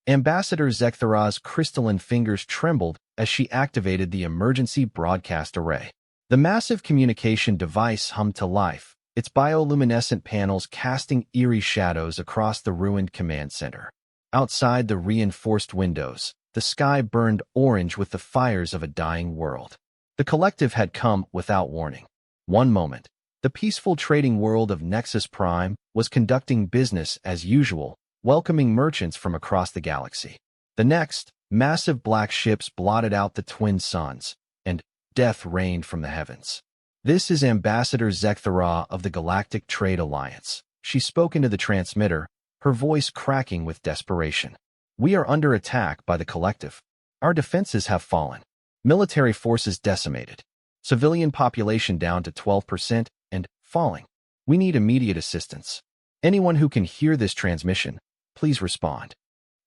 Ambassador Zekthara's crystalline fingers trembled as she activated the emergency broadcast array. The massive communication device hummed to life, its bioluminescent panels casting eerie shadows across the ruined command center. Outside the reinforced windows, the sky burned orange with the fires of a dying world. The collective had come without warning. One moment, the peaceful trading world of Nexus Prime was conducting business as usual, welcoming merchants from across the galaxy. The next, massive black ships blotted out the twin suns, and death reigned from the heavens. "This is Ambassador Zekthara of the Galactic Trade Alliance." She spoke into the transmitter, her voice cracking with desperation. "We are under attack by the collective. Our defenses have fallen. Military forces decimated. Civilian population down to 12% and falling. We need immediate assistance. Anyone who can hear this transmission, please respond."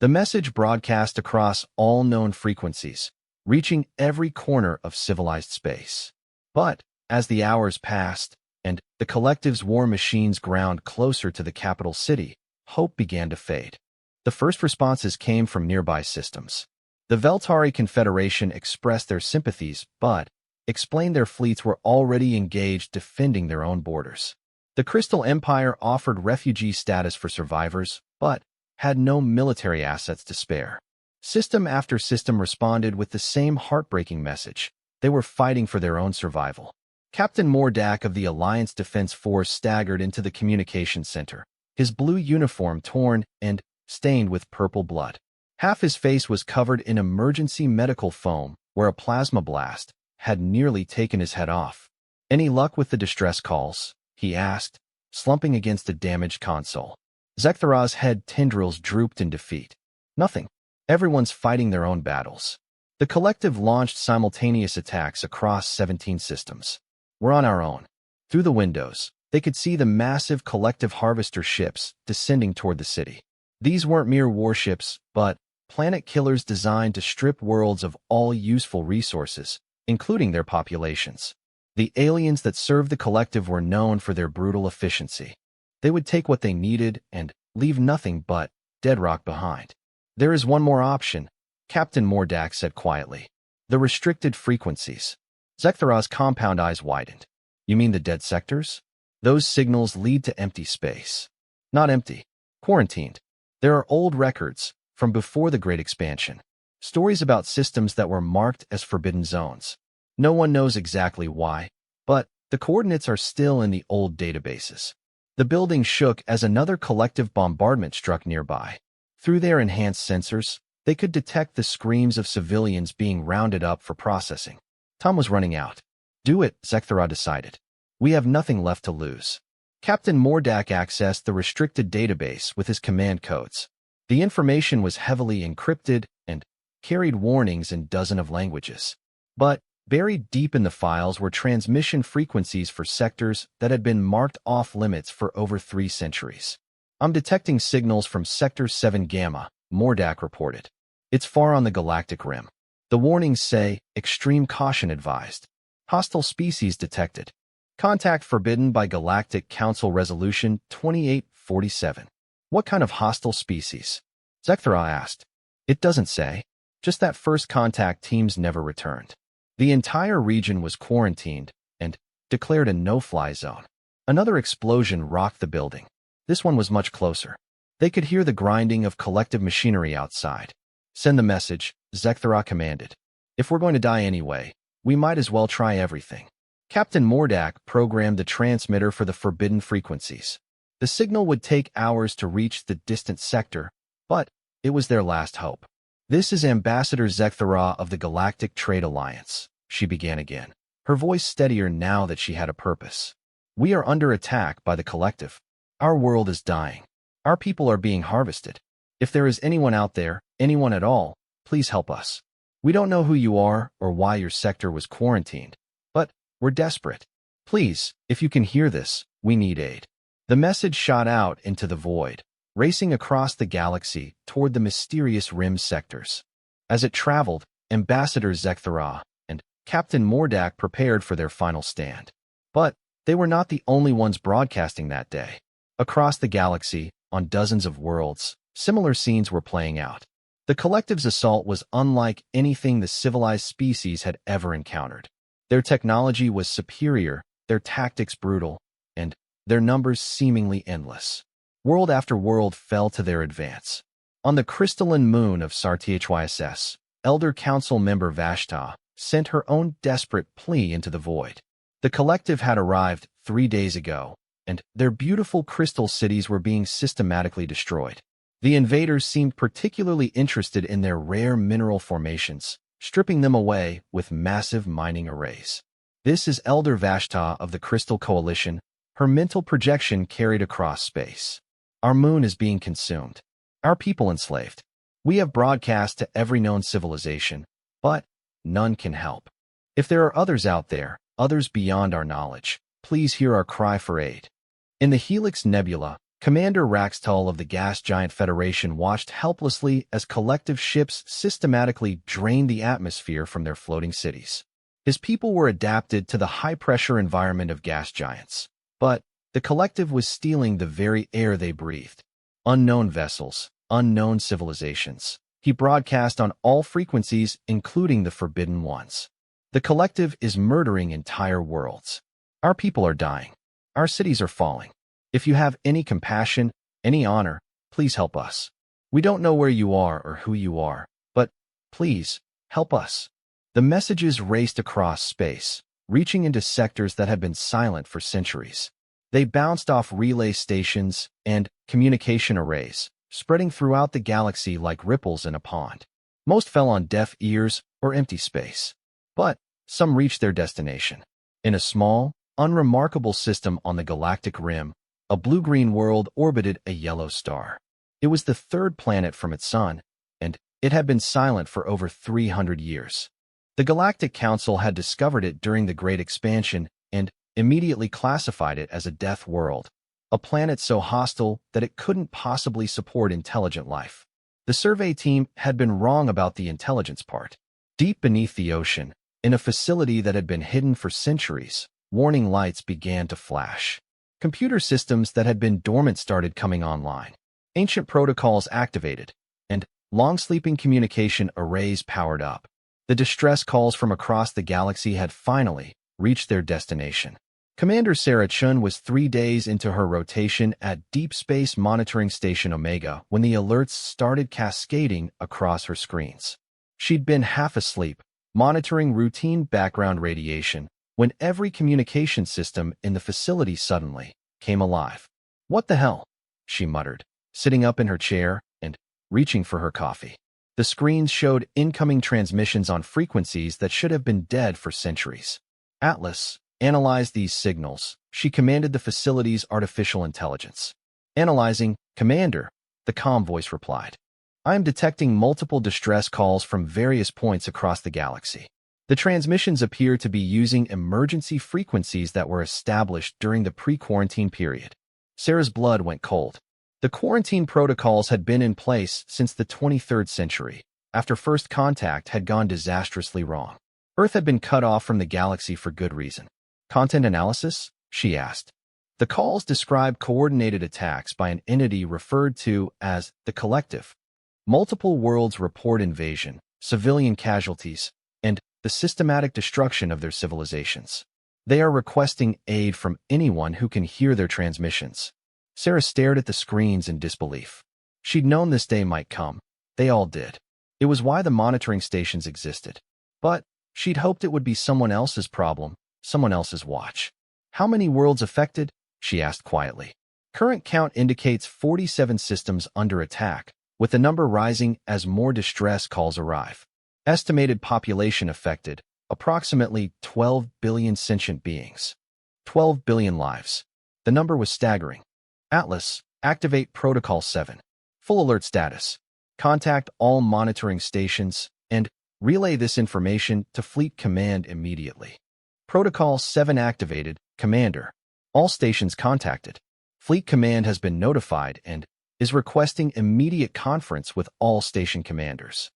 The message broadcast across all known frequencies, reaching every corner of civilized space. But as the hours passed, and the collective's war machines ground closer to the capital city, hope began to fade. The first responses came from nearby systems. The Veltari Confederation expressed their sympathies, but explained their fleets were already engaged defending their own borders. The Crystal Empire offered refugee status for survivors, but had no military assets to spare. System after system responded with the same heartbreaking message. They were fighting for their own survival. Captain Mordak of the Alliance Defense Force staggered into the communications center, his blue uniform torn and stained with purple blood. Half his face was covered in emergency medical foam, where a plasma blast had nearly taken his head off. "Any luck with the distress calls?" he asked, slumping against a damaged console. Zekthara's head tendrils drooped in defeat. "Nothing. Everyone's fighting their own battles." The collective launched simultaneous attacks across 17 systems. "We're on our own." Through the windows, they could see the massive collective harvester ships descending toward the city. These weren't mere warships, but planet killers designed to strip worlds of all useful resources, including their populations. The aliens that served the collective were known for their brutal efficiency. They would take what they needed and leave nothing but dead rock behind. "There is one more option," Captain Mordak said quietly. "The restricted frequencies." Zekthara's compound eyes widened. "You mean the dead sectors? Those signals lead to empty space." "Not empty. Quarantined. There are old records from before the Great Expansion. Stories about systems that were marked as forbidden zones. No one knows exactly why, but the coordinates are still in the old databases." The building shook as another collective bombardment struck nearby. Through their enhanced sensors, they could detect the screams of civilians being rounded up for processing. Time was running out. "Do it," Zekthara decided. "We have nothing left to lose." Captain Mordak accessed the restricted database with his command codes. The information was heavily encrypted and carried warnings in dozens of languages. But buried deep in the files were transmission frequencies for sectors that had been marked off-limits for over 3 centuries. "I'm detecting signals from Sector 7 Gamma," Mordak reported. "It's far on the galactic rim. The warnings say, extreme caution advised. Hostile species detected. Contact forbidden by Galactic Council Resolution 2847. "What kind of hostile species?" Zekthara asked. "It doesn't say. Just that first contact teams never returned." The entire region was quarantined and declared a no-fly zone. Another explosion rocked the building. This one was much closer. They could hear the grinding of collective machinery outside. "Send the message," Zekthara commanded. "If we're going to die anyway, we might as well try everything." Captain Mordak programmed the transmitter for the forbidden frequencies. The signal would take hours to reach the distant sector, but it was their last hope. "This is Ambassador Zekthara of the Galactic Trade Alliance," she began again, her voice steadier now that she had a purpose. "We are under attack by the collective. Our world is dying. Our people are being harvested. If there is anyone out there, anyone at all, please help us. We don't know who you are or why your sector was quarantined, but we're desperate. Please, if you can hear this, we need aid." The message shot out into the void, racing across the galaxy toward the mysterious rim sectors. As it traveled, Ambassador Zekthara and Captain Mordak prepared for their final stand. But they were not the only ones broadcasting that day. Across the galaxy, on dozens of worlds, similar scenes were playing out. The collective's assault was unlike anything the civilized species had ever encountered. Their technology was superior, their tactics brutal, and their numbers seemingly endless. World after world fell to their advance. On the crystalline moon of Sarthyss, Elder Council member Vashta sent her own desperate plea into the void. The collective had arrived 3 days ago, and their beautiful crystal cities were being systematically destroyed. The invaders seemed particularly interested in their rare mineral formations, stripping them away with massive mining arrays. This is Elder Vashta of the Crystal Coalition, her mental projection carried across space. Our moon is being consumed. Our people enslaved. We have broadcast to every known civilization, but none can help. If there are others out there, others beyond our knowledge, please hear our cry for aid. In the Helix Nebula, Commander Raxtull of the Gas Giant Federation watched helplessly as collective ships systematically drained the atmosphere from their floating cities. His people were adapted to the high-pressure environment of gas giants, but the collective was stealing the very air they breathed. Unknown vessels, unknown civilizations. He broadcast on all frequencies, including the forbidden ones. The collective is murdering entire worlds. Our people are dying. Our cities are falling. If you have any compassion, any honor, please help us. We don't know where you are or who you are, but please, help us. The messages raced across space, reaching into sectors that had been silent for centuries. They bounced off relay stations and communication arrays, spreading throughout the galaxy like ripples in a pond. Most fell on deaf ears or empty space, but some reached their destination. In a small, unremarkable system on the galactic rim, a blue-green world orbited a yellow star. It was the third planet from its sun, and it had been silent for over 300 years. The Galactic Council had discovered it during the Great Expansion and immediately classified it as a death world, a planet so hostile that it couldn't possibly support intelligent life. The survey team had been wrong about the intelligence part. Deep beneath the ocean, in a facility that had been hidden for centuries, warning lights began to flash. Computer systems that had been dormant started coming online. Ancient protocols activated, and long-sleeping communication arrays powered up. The distress calls from across the galaxy had finally reached their destination. Commander Sarah Chun was 3 days into her rotation at Deep Space Monitoring Station Omega when the alerts started cascading across her screens. She'd been half asleep, monitoring routine background radiation, when every communication system in the facility suddenly came alive. "What the hell?" she muttered, sitting up in her chair and reaching for her coffee. The screens showed incoming transmissions on frequencies that should have been dead for centuries. Atlas, analyze these signals, she commanded the facility's artificial intelligence. "Analyzing, Commander," the calm voice replied. "I am detecting multiple distress calls from various points across the galaxy. The transmissions appear to be using emergency frequencies that were established during the pre-quarantine period." Sarah's blood went cold. The quarantine protocols had been in place since the 23rd century, after first contact had gone disastrously wrong. Earth had been cut off from the galaxy for good reason. "Content analysis?" she asked. The calls described coordinated attacks by an entity referred to as the Collective. Multiple worlds report invasion, civilian casualties, and the systematic destruction of their civilizations. They are requesting aid from anyone who can hear their transmissions. Sarah stared at the screens in disbelief. She'd known this day might come. They all did. It was why the monitoring stations existed. But she'd hoped it would be someone else's problem, someone else's watch. "How many worlds affected?" she asked quietly. "Current count indicates 47 systems under attack, with the number rising as more distress calls arrive. Estimated population affected, approximately 12 billion sentient beings. 12 billion lives." The number was staggering. "Atlas, activate Protocol 7. Full alert status. Contact all monitoring stations and relay this information to Fleet Command immediately." "Protocol 7 activated, Commander. All stations contacted. Fleet Command has been notified and is requesting immediate conference with all station commanders."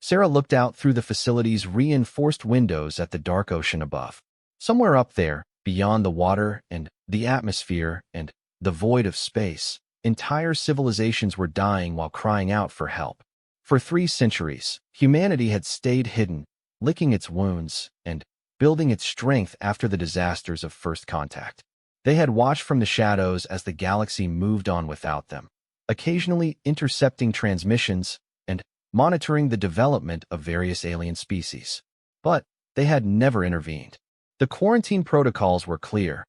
Sarah looked out through the facility's reinforced windows at the dark ocean above. Somewhere up there, beyond the water and the atmosphere and the void of space, entire civilizations were dying while crying out for help. For 3 centuries, humanity had stayed hidden, licking its wounds and building its strength after the disasters of first contact. They had watched from the shadows as the galaxy moved on without them, occasionally intercepting transmissions and monitoring the development of various alien species. But they had never intervened. The quarantine protocols were clear.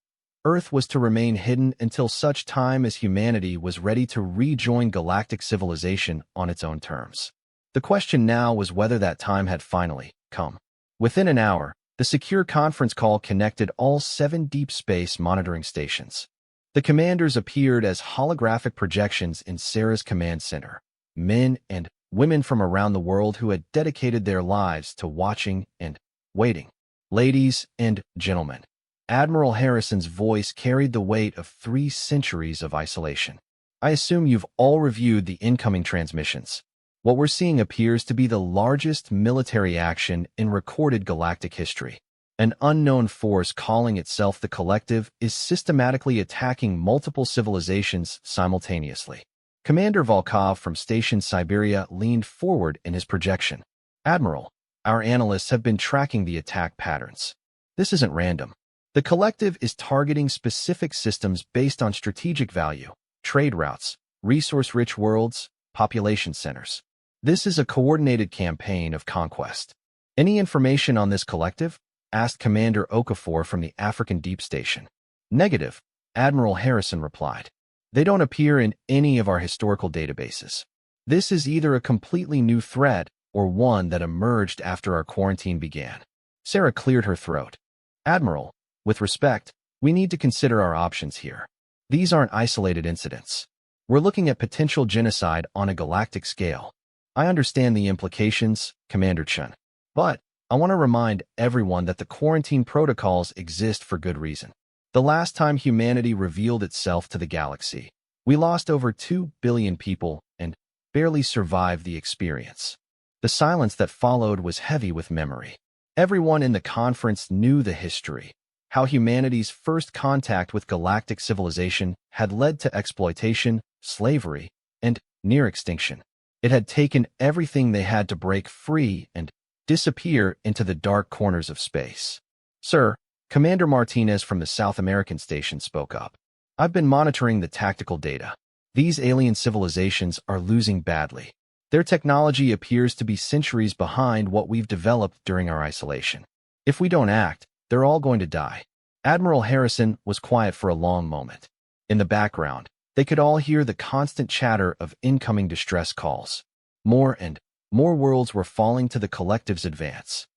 Earth was to remain hidden until such time as humanity was ready to rejoin galactic civilization on its own terms. The question now was whether that time had finally come. Within an hour, the secure conference call connected all 7 deep space monitoring stations. The commanders appeared as holographic projections in Sarah's command center, men and women from around the world who had dedicated their lives to watching and waiting. Ladies and gentlemen, Admiral Harrison's voice carried the weight of 3 centuries of isolation. I assume you've all reviewed the incoming transmissions. What we're seeing appears to be the largest military action in recorded galactic history. An unknown force calling itself the Collective is systematically attacking multiple civilizations simultaneously. Commander Volkov from Station Siberia leaned forward in his projection. Admiral, our analysts have been tracking the attack patterns. This isn't random. The Collective is targeting specific systems based on strategic value, trade routes, resource-rich worlds, population centers. This is a coordinated campaign of conquest. Any information on this Collective? Asked Commander Okafor from the African Deep Station. Negative, Admiral Harrison replied. They don't appear in any of our historical databases. This is either a completely new threat or one that emerged after our quarantine began. Sarah cleared her throat. Admiral, with respect, we need to consider our options here. These aren't isolated incidents. We're looking at potential genocide on a galactic scale. I understand the implications, Commander Chen, but I want to remind everyone that the quarantine protocols exist for good reason. The last time humanity revealed itself to the galaxy, we lost over 2 billion people and barely survived the experience. The silence that followed was heavy with memory. Everyone in the conference knew the history, how humanity's first contact with galactic civilization had led to exploitation, slavery, and near extinction. It had taken everything they had to break free and disappear into the dark corners of space. Sir, Commander Martinez from the South American station spoke up. I've been monitoring the tactical data. These alien civilizations are losing badly. Their technology appears to be centuries behind what we've developed during our isolation. If we don't act, they're all going to die. Admiral Harrison was quiet for a long moment. In the background, they could all hear the constant chatter of incoming distress calls. More and more worlds were falling to the Collective's advance.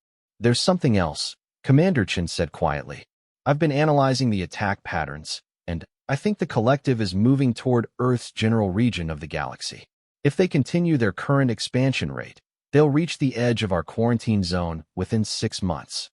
There's something else, Commander Chen said quietly. I've been analyzing the attack patterns, and I think the Collective is moving toward Earth's general region of the galaxy. If they continue their current expansion rate, they'll reach the edge of our quarantine zone within 6 months.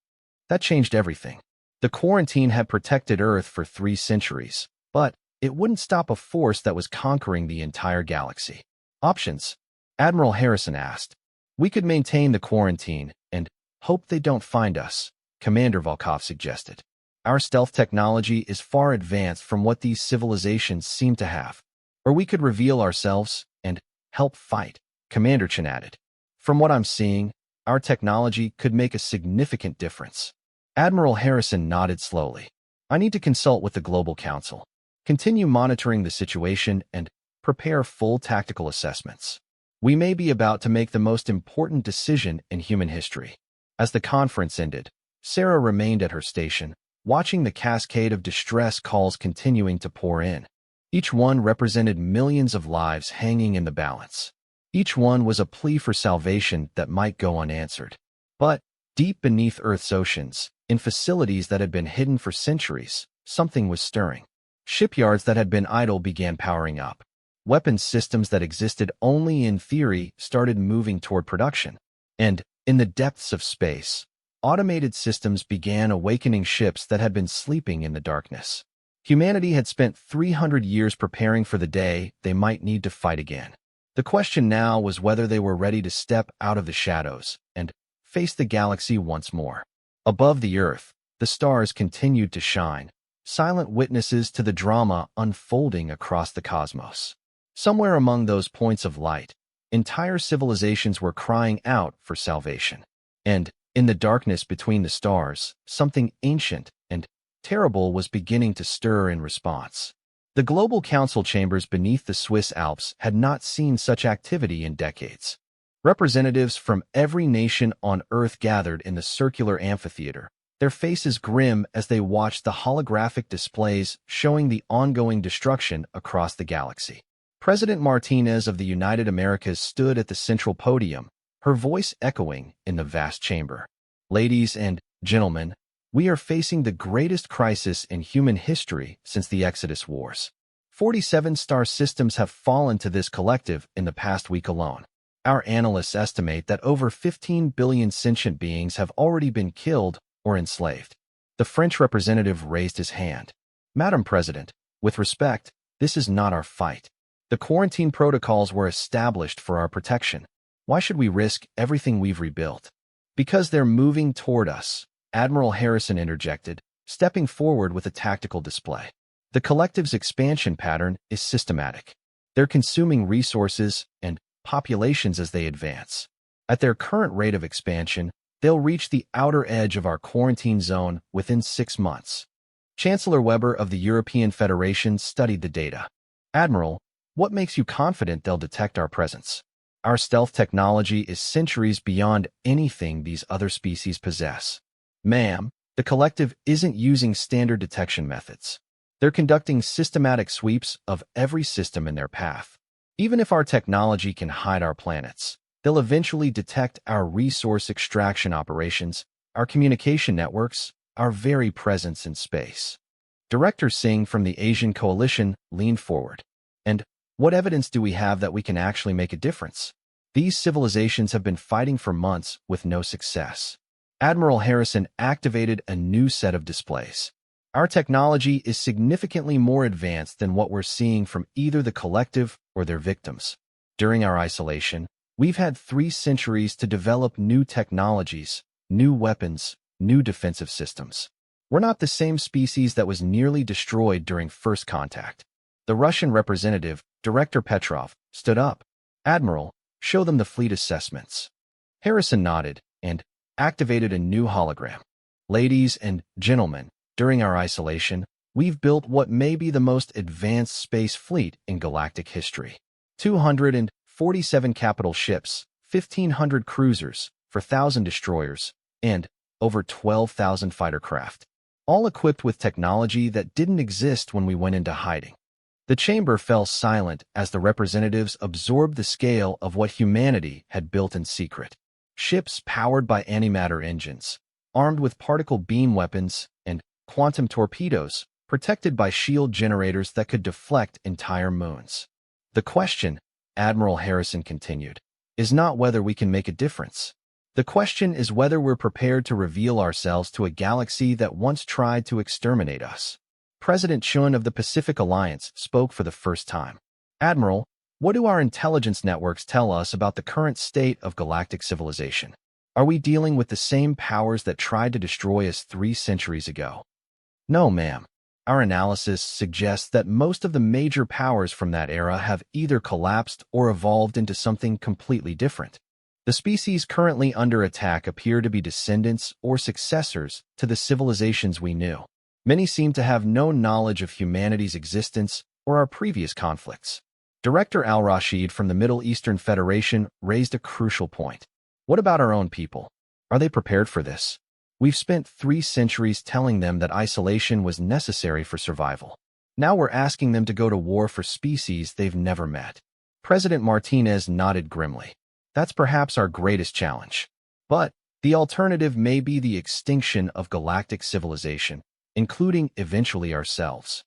That changed everything. The quarantine had protected Earth for 3 centuries, but it wouldn't stop a force that was conquering the entire galaxy. Options? Admiral Harrison asked. We could maintain the quarantine and hope they don't find us, Commander Volkov suggested. Our stealth technology is far advanced from what these civilizations seem to have. Or we could reveal ourselves and help fight, Commander Chen added. From what I'm seeing, our technology could make a significant difference. Admiral Harrison nodded slowly. I need to consult with the Global Council. Continue monitoring the situation and prepare full tactical assessments. We may be about to make the most important decision in human history. As the conference ended, Sarah remained at her station, watching the cascade of distress calls continuing to pour in. Each one represented millions of lives hanging in the balance. Each one was a plea for salvation that might go unanswered. But deep beneath Earth's oceans, in facilities that had been hidden for centuries, something was stirring. Shipyards that had been idle began powering up. Weapons systems that existed only in theory started moving toward production. And, in the depths of space, automated systems began awakening ships that had been sleeping in the darkness. Humanity had spent 300 years preparing for the day they might need to fight again. The question now was whether they were ready to step out of the shadows and face the galaxy once more. Above the Earth, the stars continued to shine, silent witnesses to the drama unfolding across the cosmos. Somewhere among those points of light, Entire civilizations were crying out for salvation. And, in the darkness between the stars, something ancient and terrible was beginning to stir in response. The global council chambers beneath the Swiss Alps had not seen such activity in decades. Representatives from every nation on Earth gathered in the circular amphitheater, their faces grim as they watched the holographic displays showing the ongoing destruction across the galaxy. President Martinez of the United Americas stood at the central podium, her voice echoing in the vast chamber. Ladies and gentlemen, we are facing the greatest crisis in human history since the Exodus Wars. 47 star systems have fallen to this collective in the past week alone. Our analysts estimate that over 15 billion sentient beings have already been killed or enslaved. The French representative raised his hand. Madam President, with respect, this is not our fight. The quarantine protocols were established for our protection. Why should we risk everything we've rebuilt? Because they're moving toward us, Admiral Harrison interjected, stepping forward with a tactical display. The collective's expansion pattern is systematic. They're consuming resources and populations as they advance. At their current rate of expansion, they'll reach the outer edge of our quarantine zone within 6 months. Chancellor Weber of the European Federation studied the data. Admiral, what makes you confident they'll detect our presence? Our stealth technology is centuries beyond anything these other species possess. Ma'am, the collective isn't using standard detection methods. They're conducting systematic sweeps of every system in their path. Even if our technology can hide our planets, they'll eventually detect our resource extraction operations, our communication networks, our very presence in space. Director Singh from the Asian Coalition leaned forward. And what evidence do we have that we can actually make a difference? These civilizations have been fighting for months with no success. Admiral Harrison activated a new set of displays. Our technology is significantly more advanced than what we're seeing from either the collective or their victims. During our isolation, we've had 3 centuries to develop new technologies, new weapons, new defensive systems. We're not the same species that was nearly destroyed during first contact. The Russian representative, Director Petrov, stood up. Admiral, show them the fleet assessments. Harrison nodded and activated a new hologram. Ladies and gentlemen, during our isolation, we've built what may be the most advanced space fleet in galactic history. 247 capital ships, 1,500 cruisers, 4,000 destroyers, and over 12,000 fighter craft, all equipped with technology that didn't exist when we went into hiding. The chamber fell silent as the representatives absorbed the scale of what humanity had built in secret. Ships powered by antimatter engines, armed with particle beam weapons and quantum torpedoes, protected by shield generators that could deflect entire moons. The question, Admiral Harrison continued, is not whether we can make a difference. The question is whether we're prepared to reveal ourselves to a galaxy that once tried to exterminate us. President Chun of the Pacific Alliance spoke for the first time. Admiral, what do our intelligence networks tell us about the current state of galactic civilization? Are we dealing with the same powers that tried to destroy us 3 centuries ago? No, ma'am. Our analysis suggests that most of the major powers from that era have either collapsed or evolved into something completely different. The species currently under attack appear to be descendants or successors to the civilizations we knew. Many seem to have no knowledge of humanity's existence or our previous conflicts. Director Al-Rashid from the Middle Eastern Federation raised a crucial point. What about our own people? Are they prepared for this? We've spent 3 centuries telling them that isolation was necessary for survival. Now we're asking them to go to war for species they've never met. President Martinez nodded grimly. That's perhaps our greatest challenge. But the alternative may be the extinction of galactic civilization, including eventually ourselves.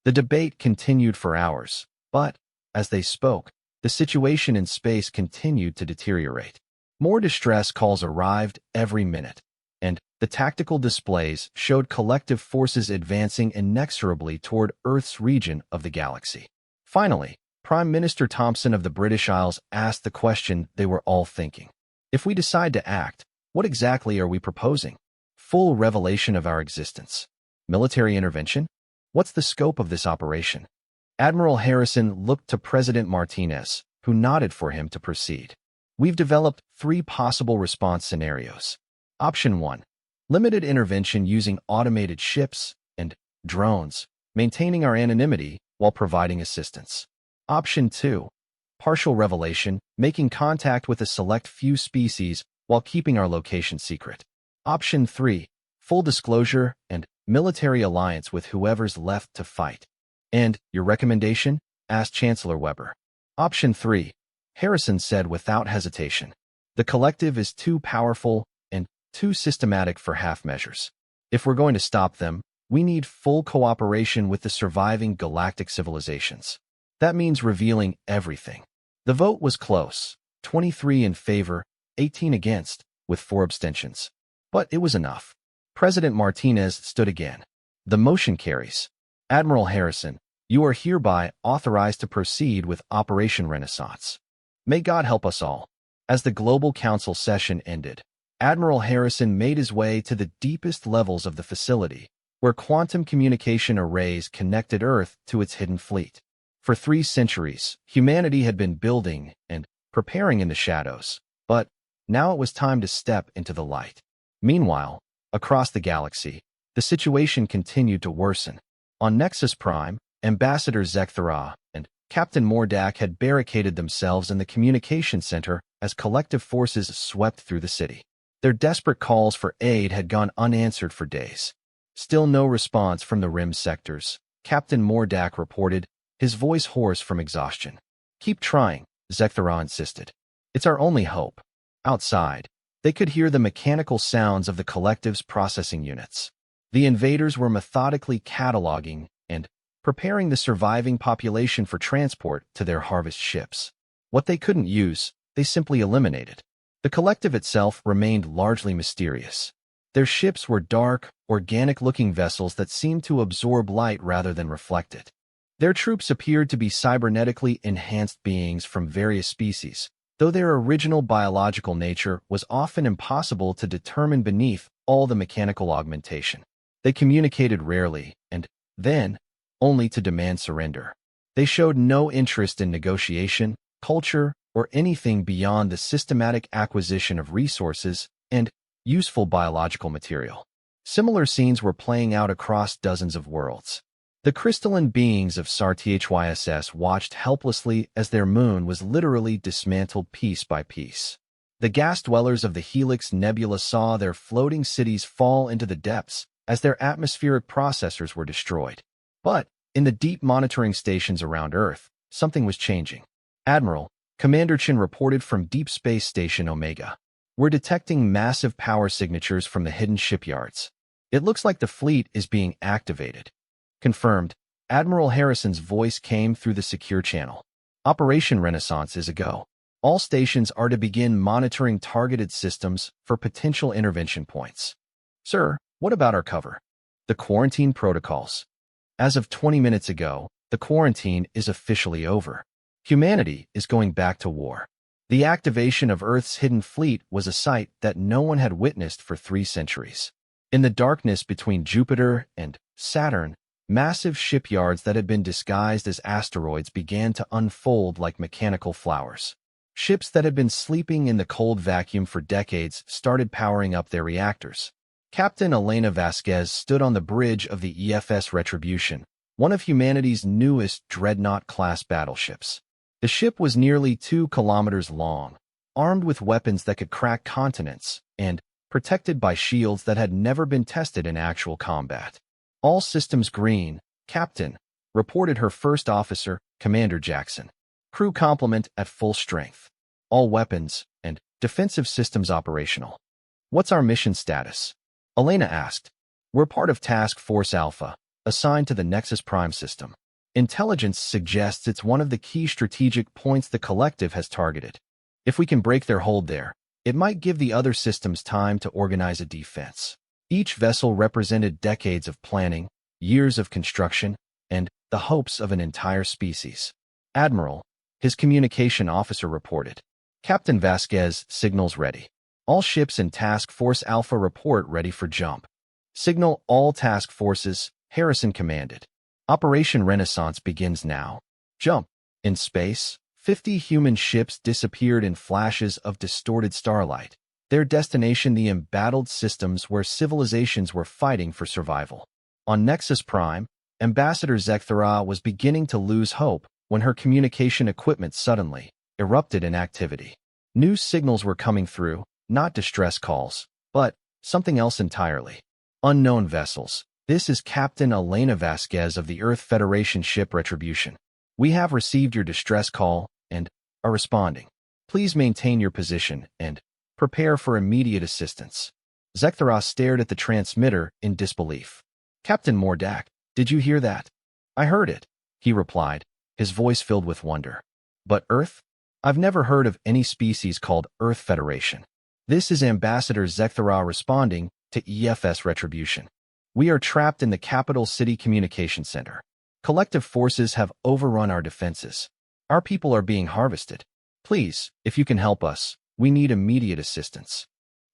The debate continued for hours, but, as they spoke, the situation in space continued to deteriorate. More distress calls arrived every minute, and the tactical displays showed collective forces advancing inexorably toward Earth's region of the galaxy. Finally, Prime Minister Thompson of the British Isles asked the question they were all thinking. If we decide to act, what exactly are we proposing? Full revelation of our existence. Military intervention? What's the scope of this operation? Admiral Harrison looked to President Martinez, who nodded for him to proceed. We've developed 3 possible response scenarios. Option 1. Limited intervention using automated ships and drones, maintaining our anonymity while providing assistance. Option 2. Partial revelation, making contact with a select few species while keeping our location secret. Option 3. Full disclosure and military alliance with whoever's left to fight. And your recommendation? Asked Chancellor Weber. Option 3. Harrison said without hesitation. The collective is too powerful and too systematic for half measures. If we're going to stop them, we need full cooperation with the surviving galactic civilizations. That means revealing everything. The vote was close, 23 in favor, 18 against, with 4 abstentions. But it was enough. President Martinez stood again. The motion carries. Admiral Harrison, you are hereby authorized to proceed with Operation Renaissance. May God help us all. As the Global Council session ended, Admiral Harrison made his way to the deepest levels of the facility, where quantum communication arrays connected Earth to its hidden fleet. For 3 centuries, humanity had been building and preparing in the shadows, but now it was time to step into the light. Meanwhile, across the galaxy, the situation continued to worsen. On Nexus Prime, Ambassador Zekthara and Captain Mordak had barricaded themselves in the communication center as collective forces swept through the city. Their desperate calls for aid had gone unanswered for days. Still no response from the rim sectors. Captain Mordak reported, his voice hoarse from exhaustion. Keep trying, Zekthara insisted. It's our only hope. Outside, they could hear the mechanical sounds of the collective's processing units. The invaders were methodically cataloging and preparing the surviving population for transport to their harvest ships. What they couldn't use, they simply eliminated. The collective itself remained largely mysterious. Their ships were dark, organic-looking vessels that seemed to absorb light rather than reflect it. Their troops appeared to be cybernetically enhanced beings from various species, though their original biological nature was often impossible to determine beneath all the mechanical augmentation. They communicated rarely, and then, only to demand surrender. They showed no interest in negotiation, culture, or anything beyond the systematic acquisition of resources and useful biological material. Similar scenes were playing out across dozens of worlds. The crystalline beings of SAR-THYSS watched helplessly as their moon was literally dismantled piece by piece. The gas dwellers of the Helix Nebula saw their floating cities fall into the depths as their atmospheric processors were destroyed. But, in the deep monitoring stations around Earth, something was changing. Admiral, Commander Chin reported from Deep Space Station Omega. We're detecting massive power signatures from the hidden shipyards. It looks like the fleet is being activated. Confirmed, Admiral Harrison's voice came through the secure channel. Operation Renaissance is a go. All stations are to begin monitoring targeted systems for potential intervention points. Sir, what about our cover? The quarantine protocols. As of 20 minutes ago, the quarantine is officially over. Humanity is going back to war. The activation of Earth's hidden fleet was a sight that no one had witnessed for 3 centuries. In the darkness between Jupiter and Saturn, massive shipyards that had been disguised as asteroids began to unfold like mechanical flowers. Ships that had been sleeping in the cold vacuum for decades started powering up their reactors. Captain Elena Vasquez stood on the bridge of the EFS Retribution, one of humanity's newest dreadnought-class battleships. The ship was nearly 2 kilometers long, armed with weapons that could crack continents, and protected by shields that had never been tested in actual combat. All systems green, Captain, reported her first officer, Commander Jackson. Crew complement at full strength. All weapons and defensive systems operational. What's our mission status? Elena asked. We're part of Task Force Alpha, assigned to the Nexus Prime system. Intelligence suggests it's one of the key strategic points the collective has targeted. If we can break their hold there, it might give the other systems time to organize a defense. Each vessel represented decades of planning, years of construction, and the hopes of an entire species. Admiral, his communication officer reported. Captain Vasquez, signals ready. All ships in Task Force Alpha report ready for jump. Signal all task forces, Harrison commanded. Operation Renaissance begins now. Jump. In space, 50 human ships disappeared in flashes of distorted starlight, their destination the embattled systems where civilizations were fighting for survival. On Nexus Prime, Ambassador Zekthara was beginning to lose hope when her communication equipment suddenly erupted in activity. New signals were coming through, not distress calls, but something else entirely. Unknown vessels. This is Captain Elena Vasquez of the Earth Federation ship Retribution. We have received your distress call and are responding. Please maintain your position and prepare for immediate assistance. Zekthara stared at the transmitter in disbelief. Captain Mordak, did you hear that? I heard it, he replied, his voice filled with wonder. But Earth? I've never heard of any species called Earth Federation. This is Ambassador Zekthara responding to EFS Retribution. We are trapped in the capital city communication center. Collective forces have overrun our defenses. Our people are being harvested. Please, if you can help us, we need immediate assistance.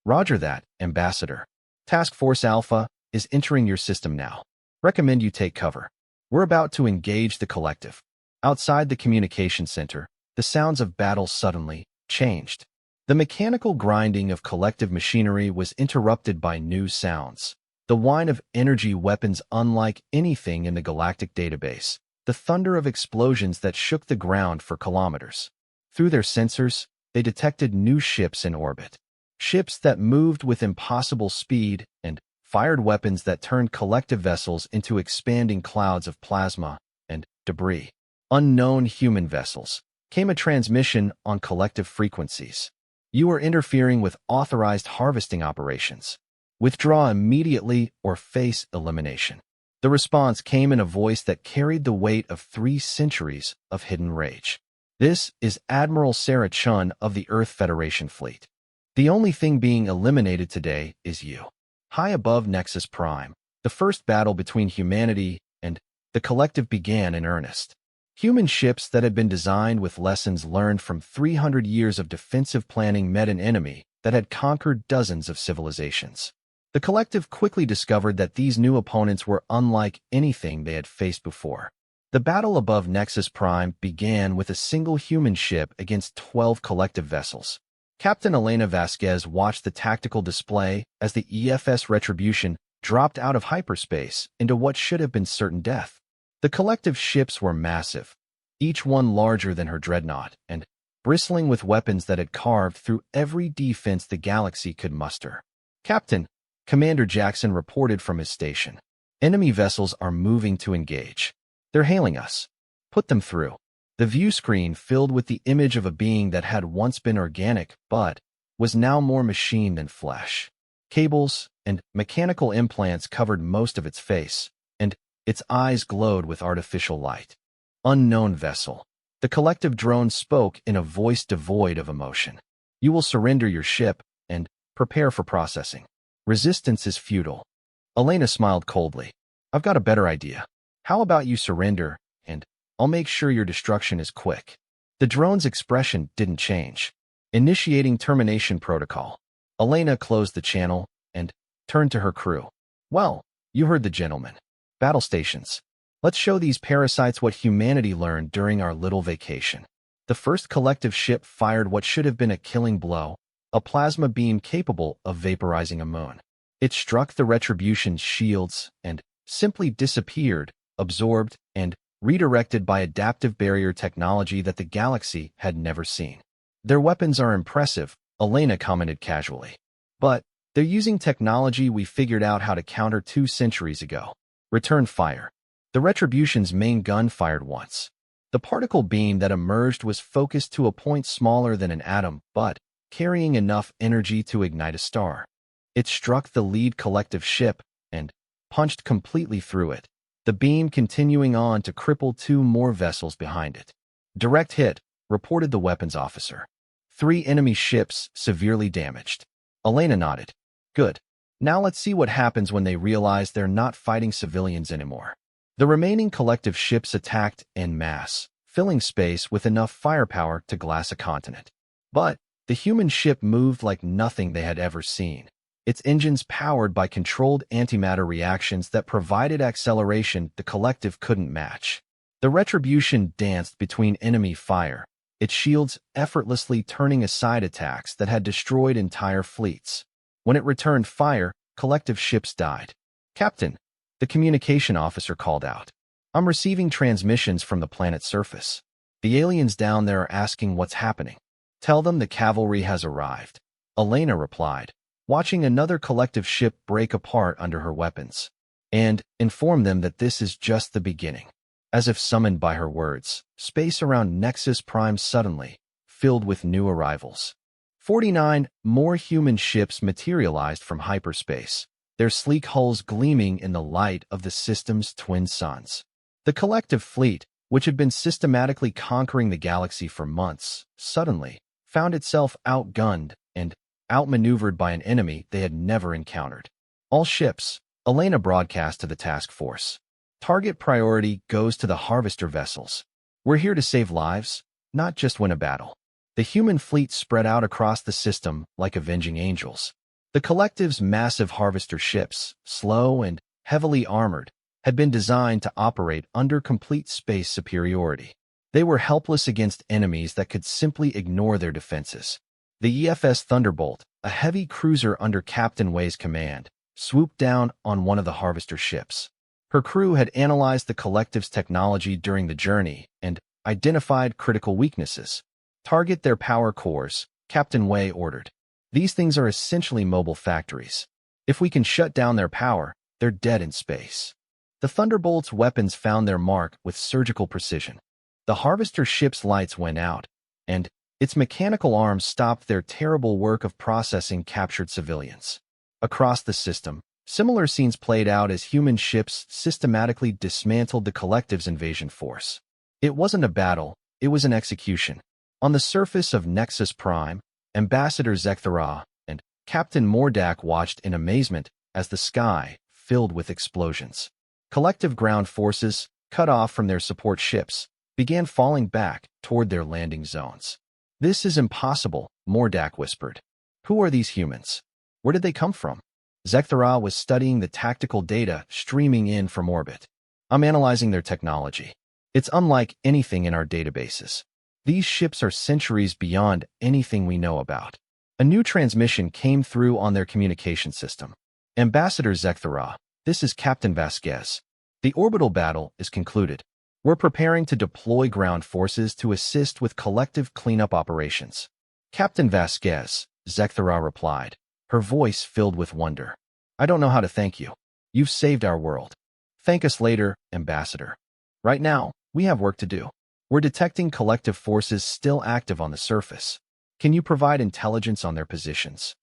Roger that, Ambassador. Task Force Alpha is entering your system now. Recommend you take cover. We're about to engage the collective. Outside the communication center, the sounds of battle suddenly changed. The mechanical grinding of collective machinery was interrupted by new sounds. The whine of energy weapons unlike anything in the galactic database. The thunder of explosions that shook the ground for kilometers. Through their sensors, they detected new ships in orbit. Ships that moved with impossible speed and fired weapons that turned collective vessels into expanding clouds of plasma and debris. Unknown human vessels. Came a transmission on collective frequencies. You are interfering with authorized harvesting operations. Withdraw immediately or face elimination. The response came in a voice that carried the weight of 3 centuries of hidden rage. This is Admiral Sarah Chun of the Earth Federation fleet. The only thing being eliminated today is you. High above Nexus Prime, the first battle between humanity and the collective began in earnest. Human ships that had been designed with lessons learned from 300 years of defensive planning met an enemy that had conquered dozens of civilizations. The collective quickly discovered that these new opponents were unlike anything they had faced before. The battle above Nexus Prime began with a single human ship against 12 collective vessels. Captain Elena Vasquez watched the tactical display as the EFS Retribution dropped out of hyperspace into what should have been certain death. The collective ships were massive, each one larger than her dreadnought, and bristling with weapons that had carved through every defense the galaxy could muster. Captain, Commander Jackson reported from his station. Enemy vessels are moving to engage. They're hailing us. Put them through. The view screen filled with the image of a being that had once been organic but was now more machine than flesh. Cables and mechanical implants covered most of its face, and its eyes glowed with artificial light. Unknown vessel. The collective drone spoke in a voice devoid of emotion. You will surrender your ship and prepare for processing. Resistance is futile. Elena smiled coldly. I've got a better idea. How about you surrender, and I'll make sure your destruction is quick. The drone's expression didn't change. Initiating termination protocol. Elena closed the channel and turned to her crew. Well, you heard the gentleman. Battle stations. Let's show these parasites what humanity learned during our little vacation. The first collective ship fired what should have been a killing blow, a plasma beam capable of vaporizing a moon. It struck the Retribution's shields and simply disappeared, absorbed and redirected by adaptive barrier technology that the galaxy had never seen. Their weapons are impressive, Elena commented casually. But they're using technology we figured out how to counter 2 centuries ago. Return fire. The Retribution's main gun fired once. The particle beam that emerged was focused to a point smaller than an atom, but carrying enough energy to ignite a star. It struck the lead collective ship and punched completely through it, the beam continuing on to cripple 2 more vessels behind it. Direct hit, reported the weapons officer. 3 enemy ships severely damaged. Elena nodded. Good. Now let's see what happens when they realize they're not fighting civilians anymore. The remaining collective ships attacked en masse, filling space with enough firepower to glass a continent. But the human ship moved like nothing they had ever seen. Its engines powered by controlled antimatter reactions that provided acceleration the collective couldn't match. The Retribution danced between enemy fire, its shields effortlessly turning aside attacks that had destroyed entire fleets. When it returned fire, collective ships died. "Captain," the communication officer called out. "I'm receiving transmissions from the planet's surface. The aliens down there are asking what's happening." "Tell them the cavalry has arrived," Elena replied, watching another collective ship break apart under her weapons. "And inform them that this is just the beginning." As if summoned by her words, space around Nexus Prime suddenly filled with new arrivals. 49 more human ships materialized from hyperspace, their sleek hulls gleaming in the light of the system's twin suns. The collective fleet, which had been systematically conquering the galaxy for months, suddenly found itself outgunned and outmaneuvered by an enemy they had never encountered. "All ships," Elena broadcast to the task force. "Target priority goes to the harvester vessels. We're here to save lives, not just win a battle." The human fleet spread out across the system like avenging angels. The collective's massive harvester ships, slow and heavily armored, had been designed to operate under complete space superiority. They were helpless against enemies that could simply ignore their defenses. The EFS Thunderbolt, a heavy cruiser under Captain Wei's command, swooped down on one of the harvester ships. Her crew had analyzed the collective's technology during the journey and identified critical weaknesses. "Target their power cores," Captain Wei ordered. "These things are essentially mobile factories. If we can shut down their power, they're dead in space." The Thunderbolt's weapons found their mark with surgical precision. The harvester ship's lights went out, and its mechanical arms stopped their terrible work of processing captured civilians. Across the system, similar scenes played out as human ships systematically dismantled the collective's invasion force. It wasn't a battle, it was an execution. On the surface of Nexus Prime, Ambassador Zekthara and Captain Mordak watched in amazement as the sky filled with explosions. Collective ground forces, cut off from their support ships, began falling back toward their landing zones. "This is impossible," Mordak whispered. "Who are these humans? Where did they come from?" Zekthara was studying the tactical data streaming in from orbit. "I'm analyzing their technology. It's unlike anything in our databases. These ships are centuries beyond anything we know about." A new transmission came through on their communication system. "Ambassador Zekthara, this is Captain Vasquez. The orbital battle is concluded. We're preparing to deploy ground forces to assist with collective cleanup operations." "Captain Vasquez," Zekthara replied, her voice filled with wonder. "I don't know how to thank you. You've saved our world." "Thank us later, Ambassador. Right now, we have work to do. We're detecting collective forces still active on the surface. Can you provide intelligence on their positions?"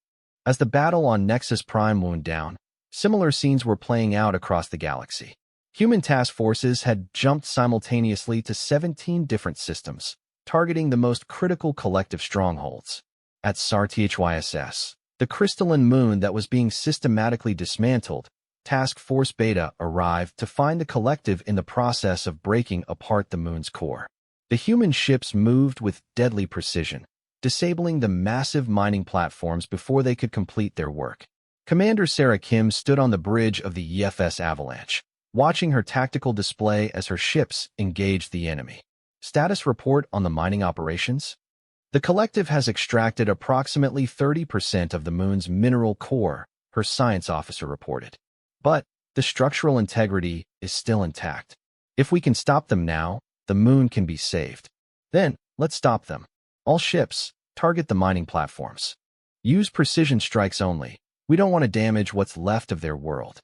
As the battle on Nexus Prime wound down, similar scenes were playing out across the galaxy. Human task forces had jumped simultaneously to 17 different systems, targeting the most critical collective strongholds. At SAR-THYSS, the crystalline moon that was being systematically dismantled, Task Force Beta arrived to find the collective in the process of breaking apart the moon's core. The human ships moved with deadly precision, disabling the massive mining platforms before they could complete their work. Commander Sarah Kim stood on the bridge of the EFS Avalanche, watching her tactical display as her ships engaged the enemy. "Status report on the mining operations?" "The collective has extracted approximately 30% of the moon's mineral core," her science officer reported. "But the structural integrity is still intact. If we can stop them now, the moon can be saved. Then, let's stop them. All ships, target the mining platforms. Use precision strikes only. We don't want to damage what's left of their world."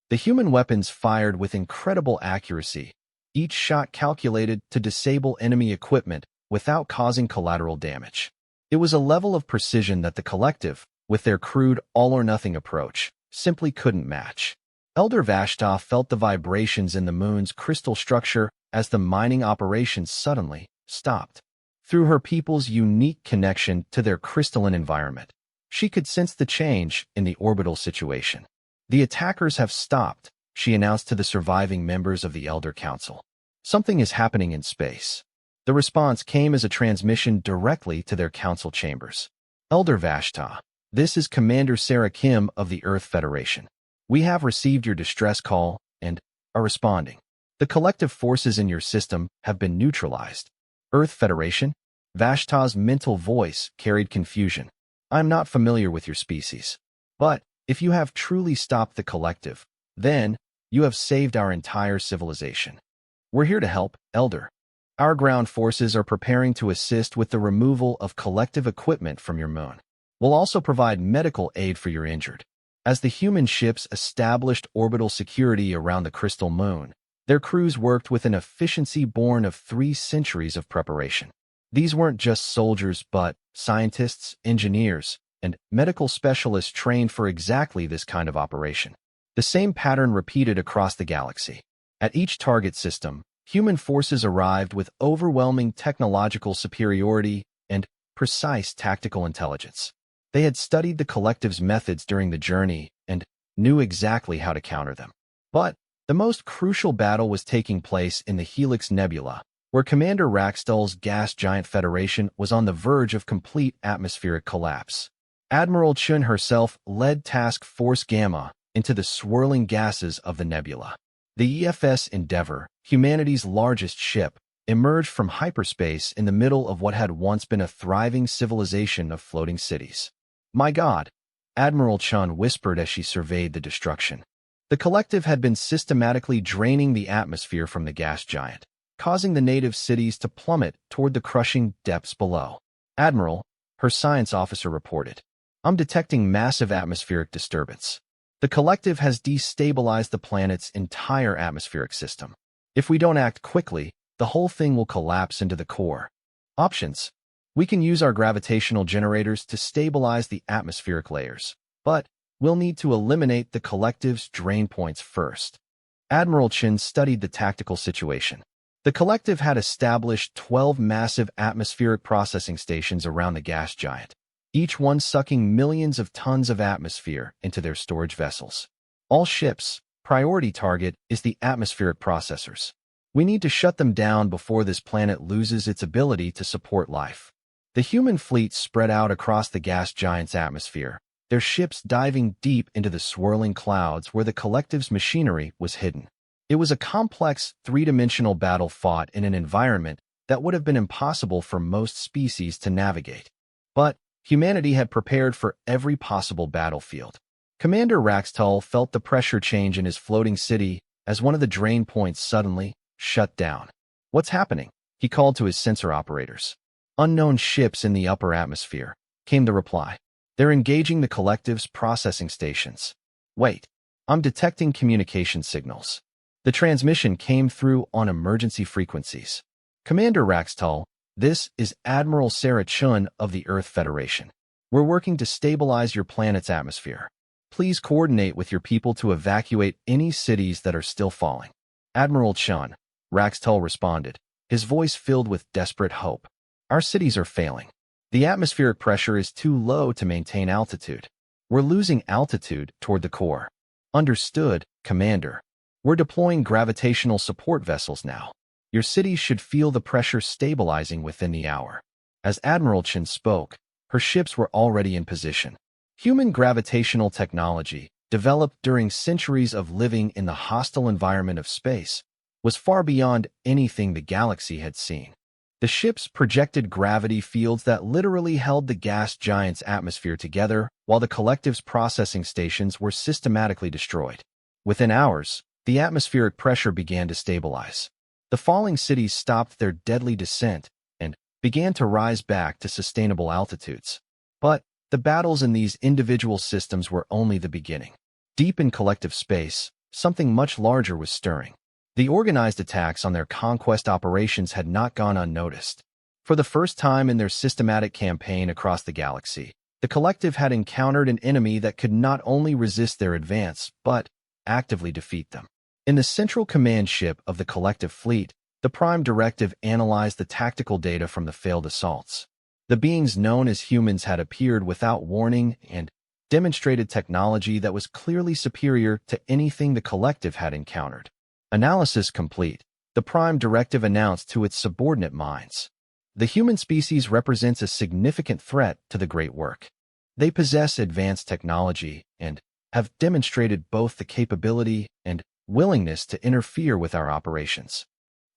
The human weapons fired with incredible accuracy, each shot calculated to disable enemy equipment without causing collateral damage. It was a level of precision that the collective, with their crude all-or-nothing approach, simply couldn't match. Elder Vashta felt the vibrations in the moon's crystal structure as the mining operations suddenly stopped. Through her people's unique connection to their crystalline environment, she could sense the change in the orbital situation. "The attackers have stopped," she announced to the surviving members of the Elder Council. "Something is happening in space." The response came as a transmission directly to their council chambers. "Elder Vashta, this is Commander Sarah Kim of the Earth Federation. We have received your distress call and are responding. The collective forces in your system have been neutralized." "Earth Federation? Vashta's mental voice carried confusion. I'm not familiar with your species. But if you have truly stopped the collective, then you have saved our entire civilization. We're here to help, Elder. Our ground forces are preparing to assist with the removal of collective equipment from your moon. We'll also provide medical aid for your injured. As the human ships established orbital security around the crystal moon, their crews worked with an efficiency born of 3 centuries of preparation. These weren't just soldiers, but scientists, engineers, and medical specialists trained for exactly this kind of operation. The same pattern repeated across the galaxy. At each target system, human forces arrived with overwhelming technological superiority and precise tactical intelligence. They had studied the collective's methods during the journey and knew exactly how to counter them. But the most crucial battle was taking place in the Helix Nebula, where Commander Raxtal's gas giant federation was on the verge of complete atmospheric collapse. Admiral Chun herself led Task Force Gamma into the swirling gases of the nebula. The EFS Endeavour, humanity's largest ship, emerged from hyperspace in the middle of what had once been a thriving civilization of floating cities. My God, Admiral Chun whispered as she surveyed the destruction. The collective had been systematically draining the atmosphere from the gas giant, causing the native cities to plummet toward the crushing depths below. Admiral, her science officer reported, I'm detecting massive atmospheric disturbance. The collective has destabilized the planet's entire atmospheric system. If we don't act quickly, the whole thing will collapse into the core. Options. We can use our gravitational generators to stabilize the atmospheric layers, but we'll need to eliminate the collective's drain points first. Admiral Chin studied the tactical situation. The collective had established 12 massive atmospheric processing stations around the gas giant, each one sucking millions of tons of atmosphere into their storage vessels. All ships' priority target is the atmospheric processors. We need to shut them down before this planet loses its ability to support life. The human fleet spread out across the gas giant's atmosphere, their ships diving deep into the swirling clouds where the collective's machinery was hidden. It was a complex, three-dimensional battle fought in an environment that would have been impossible for most species to navigate. But humanity had prepared for every possible battlefield. Commander Raxtal felt the pressure change in his floating city as one of the drain points suddenly shut down. What's happening? He called to his sensor operators. Unknown ships in the upper atmosphere, came the reply. They're engaging the collective's processing stations. Wait, I'm detecting communication signals. The transmission came through on emergency frequencies. Commander Raxtal, this is Admiral Sarah Chun of the Earth Federation. We're working to stabilize your planet's atmosphere. Please coordinate with your people to evacuate any cities that are still falling. Admiral Chun, Raxtal responded, his voice filled with desperate hope. Our cities are failing. The atmospheric pressure is too low to maintain altitude. We're losing altitude toward the core. Understood, Commander. We're deploying gravitational support vessels now. Your cities should feel the pressure stabilizing within the hour. As Admiral Chin spoke, her ships were already in position. Human gravitational technology, developed during centuries of living in the hostile environment of space, was far beyond anything the galaxy had seen. The ships projected gravity fields that literally held the gas giant's atmosphere together, while the collective's processing stations were systematically destroyed. Within hours, the atmospheric pressure began to stabilize. The falling cities stopped their deadly descent and began to rise back to sustainable altitudes. But the battles in these individual systems were only the beginning. Deep in collective space, something much larger was stirring. The organized attacks on their conquest operations had not gone unnoticed. For the first time in their systematic campaign across the galaxy, the collective had encountered an enemy that could not only resist their advance, but actively defeat them. In the central command ship of the collective fleet, the Prime Directive analyzed the tactical data from the failed assaults. The beings known as humans had appeared without warning and demonstrated technology that was clearly superior to anything the collective had encountered. Analysis complete, the Prime Directive announced to its subordinate minds. The human species represents a significant threat to the Great Work. They possess advanced technology and have demonstrated both the capability and willingness to interfere with our operations.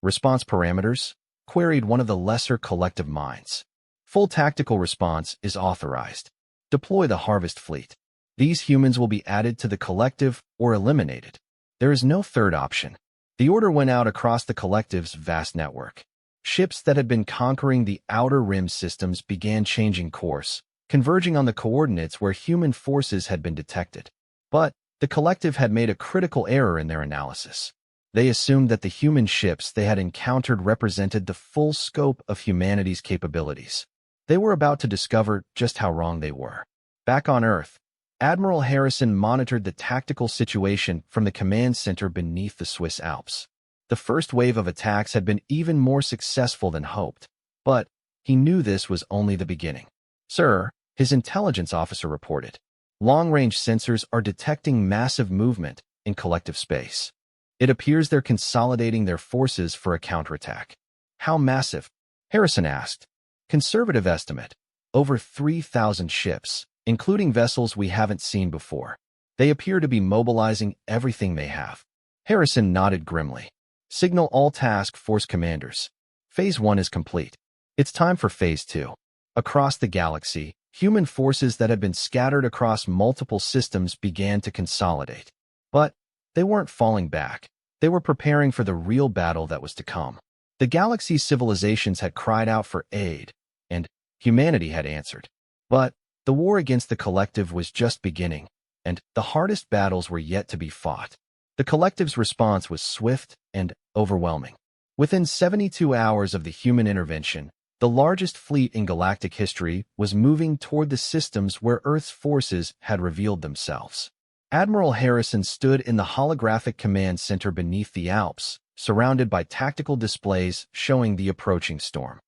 Response parameters? Queried one of the lesser collective minds. Full tactical response is authorized. Deploy the harvest fleet. These humans will be added to the collective or eliminated. There is no third option. The order went out across the collective's vast network. Ships that had been conquering the outer rim systems began changing course, converging on the coordinates where human forces had been detected. But the collective had made a critical error in their analysis. They assumed that the human ships they had encountered represented the full scope of humanity's capabilities. They were about to discover just how wrong they were. Back on Earth, Admiral Harrison monitored the tactical situation from the command center beneath the Swiss Alps. The first wave of attacks had been even more successful than hoped, but he knew this was only the beginning. "Sir," his intelligence officer reported, "long-range sensors are detecting massive movement in collective space. It appears they're consolidating their forces for a counterattack." "How massive?" Harrison asked. "Conservative estimate, over 3,000 ships, including vessels we haven't seen before. They appear to be mobilizing everything they have." Harrison nodded grimly. "Signal all task force commanders. Phase 1 is complete. It's time for Phase 2. Across the galaxy, human forces that had been scattered across multiple systems began to consolidate. But they weren't falling back. They were preparing for the real battle that was to come. The galaxy's civilizations had cried out for aid, and humanity had answered. But the war against the collective was just beginning, and the hardest battles were yet to be fought. The collective's response was swift and overwhelming. Within 72 hours of the human intervention, the largest fleet in galactic history was moving toward the systems where Earth's forces had revealed themselves. Admiral Harrison stood in the holographic command center beneath the Alps, surrounded by tactical displays showing the approaching storm.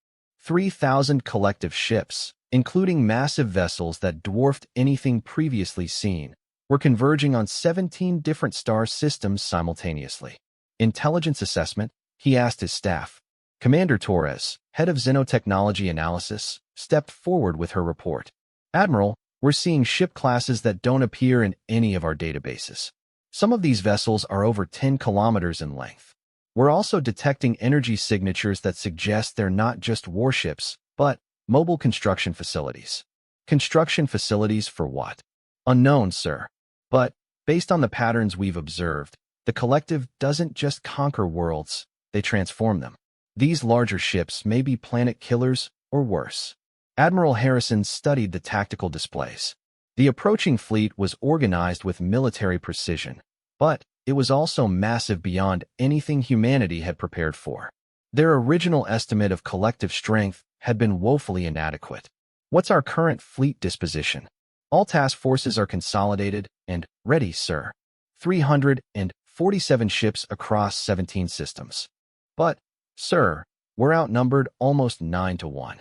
3,000 collective ships, including massive vessels that dwarfed anything previously seen, were converging on 17 different star systems simultaneously. "Intelligence assessment?" he asked his staff. Commander Torres, head of Xenotechnology Analysis, stepped forward with her report. "Admiral, we're seeing ship classes that don't appear in any of our databases. Some of these vessels are over 10 kilometers in length. We're also detecting energy signatures that suggest they're not just warships, but mobile construction facilities." "Construction facilities for what?" "Unknown, sir. But based on the patterns we've observed, the collective doesn't just conquer worlds, they transform them. These larger ships may be planet killers or worse." Admiral Harrison studied the tactical displays. The approaching fleet was organized with military precision, but it was also massive beyond anything humanity had prepared for. Their original estimate of collective strength had been woefully inadequate. "What's our current fleet disposition?" "All task forces are consolidated and ready, sir. 347 ships across 17 systems. But, sir, we're outnumbered almost 9-1.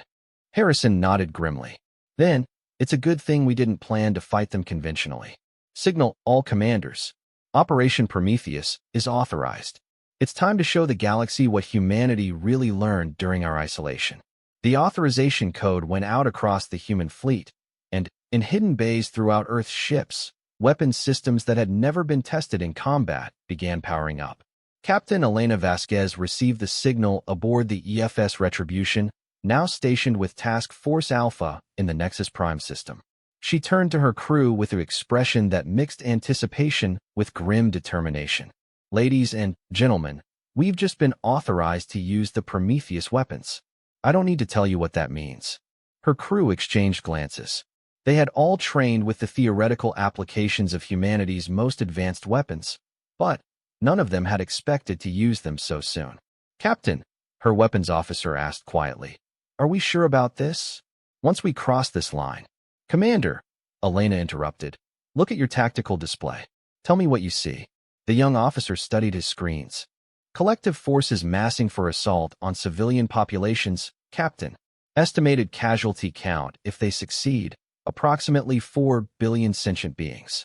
Harrison nodded grimly. "Then, it's a good thing we didn't plan to fight them conventionally. Signal all commanders. Operation Prometheus is authorized. It's time to show the galaxy what humanity really learned during our isolation." The authorization code went out across the human fleet, and in hidden bays throughout Earth's ships, weapons systems that had never been tested in combat began powering up. Captain Elena Vasquez received the signal aboard the EFS Retribution, now stationed with Task Force Alpha in the Nexus Prime system. She turned to her crew with an expression that mixed anticipation with grim determination. "Ladies and gentlemen, we've just been authorized to use the Prometheus weapons. I don't need to tell you what that means." Her crew exchanged glances. They had all trained with the theoretical applications of humanity's most advanced weapons, but none of them had expected to use them so soon. "Captain," her weapons officer asked quietly, "are we sure about this? Once we cross this line—" "Commander," Elena interrupted, "look at your tactical display. Tell me what you see." The young officer studied his screens. "Collective forces massing for assault on civilian populations, Captain. Estimated casualty count, if they succeed, approximately 4 billion sentient beings."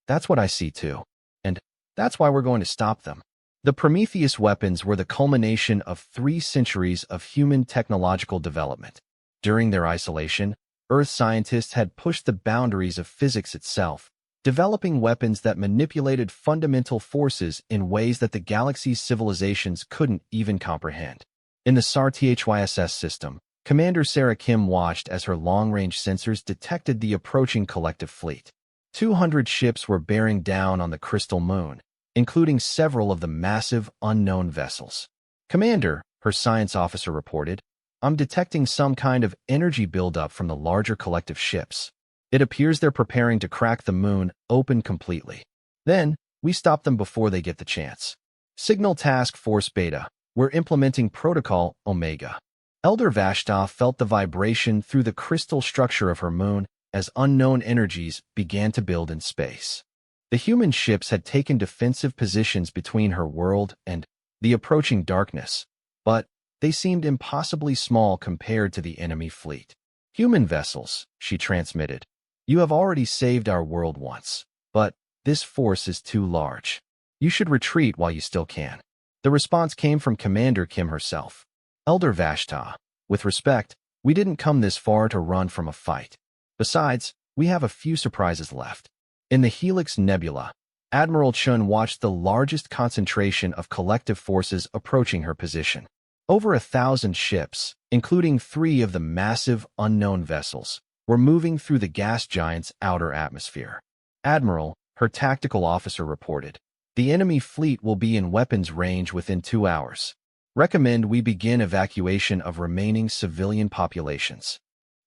"That's what I see too. And that's why we're going to stop them." The Prometheus weapons were the culmination of 3 centuries of human technological development. During their isolation, Earth scientists had pushed the boundaries of physics itself, developing weapons that manipulated fundamental forces in ways that the galaxy's civilizations couldn't even comprehend. In the SAR-THYSS system, Commander Sarah Kim watched as her long-range sensors detected the approaching collective fleet. 200 ships were bearing down on the crystal moon, including several of the massive, unknown vessels. "Commander," her science officer reported, "I'm detecting some kind of energy buildup from the larger collective ships. It appears they're preparing to crack the moon open completely. Then, we stop them before they get the chance. Signal Task Force Beta. We're implementing Protocol Omega." Elder Vashta felt the vibration through the crystal structure of her moon as unknown energies began to build in space. The human ships had taken defensive positions between her world and the approaching darkness, but they seemed impossibly small compared to the enemy fleet. "Human vessels," she transmitted. "You have already saved our world once, but this force is too large. You should retreat while you still can." The response came from Commander Kim herself. "Elder Vashta, with respect, we didn't come this far to run from a fight. Besides, we have a few surprises left." In the Helix Nebula, Admiral Chun watched the largest concentration of collective forces approaching her position. Over 1,000 ships, including 3 of the massive, unknown vessels, were moving through the gas giant's outer atmosphere. "Admiral," her tactical officer reported, "the enemy fleet will be in weapons range within 2 hours. Recommend we begin evacuation of remaining civilian populations."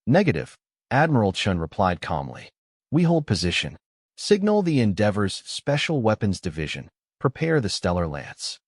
"Negative," Admiral Chun replied calmly. "We hold position. Signal the Endeavor's Special Weapons Division. Prepare the Stellar Lance."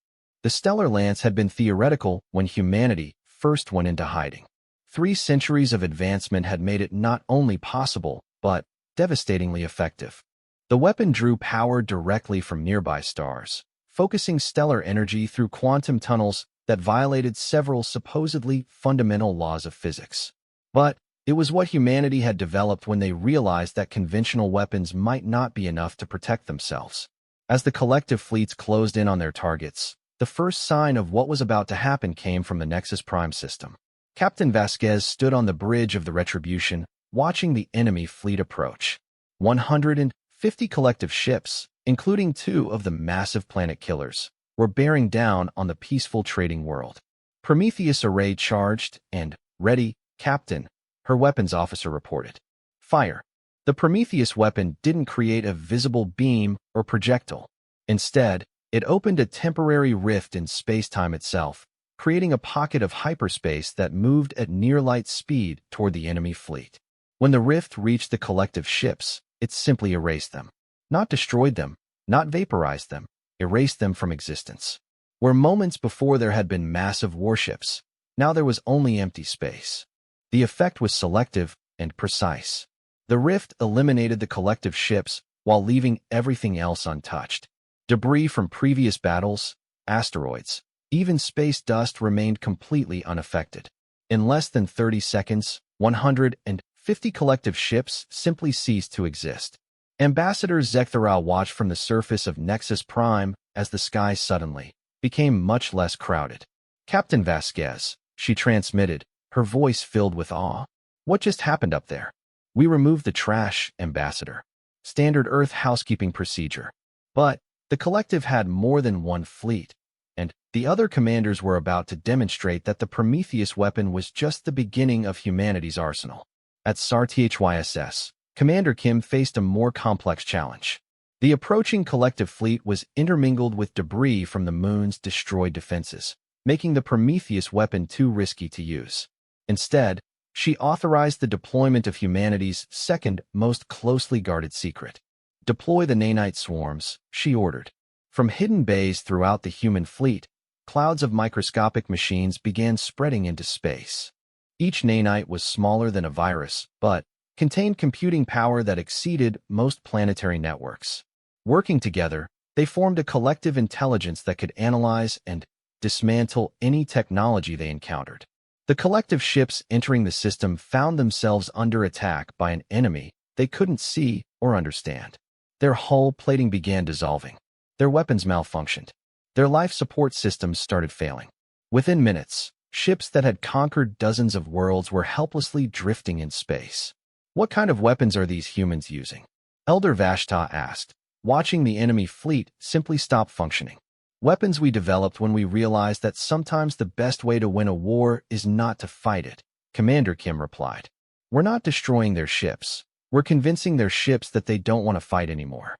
The Stellar Lance had been theoretical when humanity first went into hiding. 3 centuries of advancement had made it not only possible, but devastatingly effective. The weapon drew power directly from nearby stars, focusing stellar energy through quantum tunnels that violated several supposedly fundamental laws of physics. But it was what humanity had developed when they realized that conventional weapons might not be enough to protect themselves. As the collective fleets closed in on their targets, the first sign of what was about to happen came from the Nexus Prime system. Captain Vasquez stood on the bridge of the Retribution, watching the enemy fleet approach. 150 collective ships, including 2 of the massive planet killers, were bearing down on the peaceful trading world. "Prometheus array charged and ready, Captain," her weapons officer reported. "Fire." The Prometheus weapon didn't create a visible beam or projectile. Instead, it opened a temporary rift in space-time itself, creating a pocket of hyperspace that moved at near-light speed toward the enemy fleet. When the rift reached the collective ships, it simply erased them. Not destroyed them, not vaporized them, erased them from existence. Where moments before there had been massive warships, now there was only empty space. The effect was selective and precise. The rift eliminated the collective ships while leaving everything else untouched. Debris from previous battles, asteroids, even space dust remained completely unaffected. In less than 30 seconds, 150 collective ships simply ceased to exist. Ambassador Zekthara watched from the surface of Nexus Prime as the sky suddenly became much less crowded. "Captain Vasquez," she transmitted, her voice filled with awe. "What just happened up there?" "We removed the trash, Ambassador. Standard Earth housekeeping procedure." But the collective had more than one fleet, and the other commanders were about to demonstrate that the Prometheus weapon was just the beginning of humanity's arsenal. At SAR-THYSS, Commander Kim faced a more complex challenge. The approaching collective fleet was intermingled with debris from the moon's destroyed defenses, making the Prometheus weapon too risky to use. Instead, she authorized the deployment of humanity's second most closely guarded secret. "Deploy the nanite swarms," she ordered. From hidden bays throughout the human fleet, clouds of microscopic machines began spreading into space. Each nanite was smaller than a virus, but contained computing power that exceeded most planetary networks. Working together, they formed a collective intelligence that could analyze and dismantle any technology they encountered. The collective ships entering the system found themselves under attack by an enemy they couldn't see or understand. Their hull plating began dissolving. Their weapons malfunctioned. Their life support systems started failing. Within minutes, ships that had conquered dozens of worlds were helplessly drifting in space. "What kind of weapons are these humans using?" Elder Vashta asked, watching the enemy fleet simply stop functioning. "Weapons we developed when we realized that sometimes the best way to win a war is not to fight it, Commander Kim replied. We're not destroying their ships. We're convincing their ships that they don't want to fight anymore.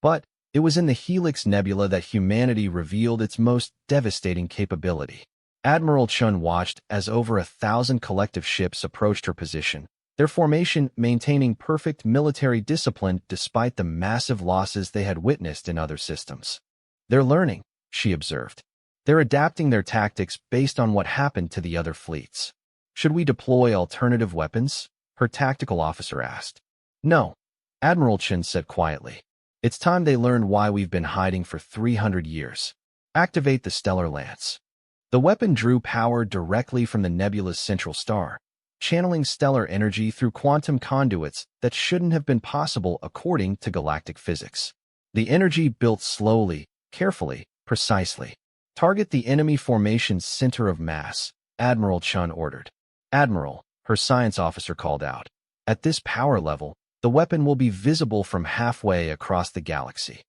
But it was in the Helix Nebula that humanity revealed its most devastating capability. Admiral Chun watched as over 1,000 collective ships approached her position, their formation maintaining perfect military discipline despite the massive losses they had witnessed in other systems. They're learning, she observed. They're adapting their tactics based on what happened to the other fleets. Should we deploy alternative weapons? Her tactical officer asked. No, Admiral Chun said quietly. It's time they learned why we've been hiding for 300 years. Activate the Stellar Lance. The weapon drew power directly from the nebula's central star, channeling stellar energy through quantum conduits that shouldn't have been possible according to galactic physics. The energy built slowly, carefully, precisely. Target the enemy formation's center of mass, Admiral Chun ordered. Admiral, her science officer called out. At this power level, the weapon will be visible from halfway across the galaxy.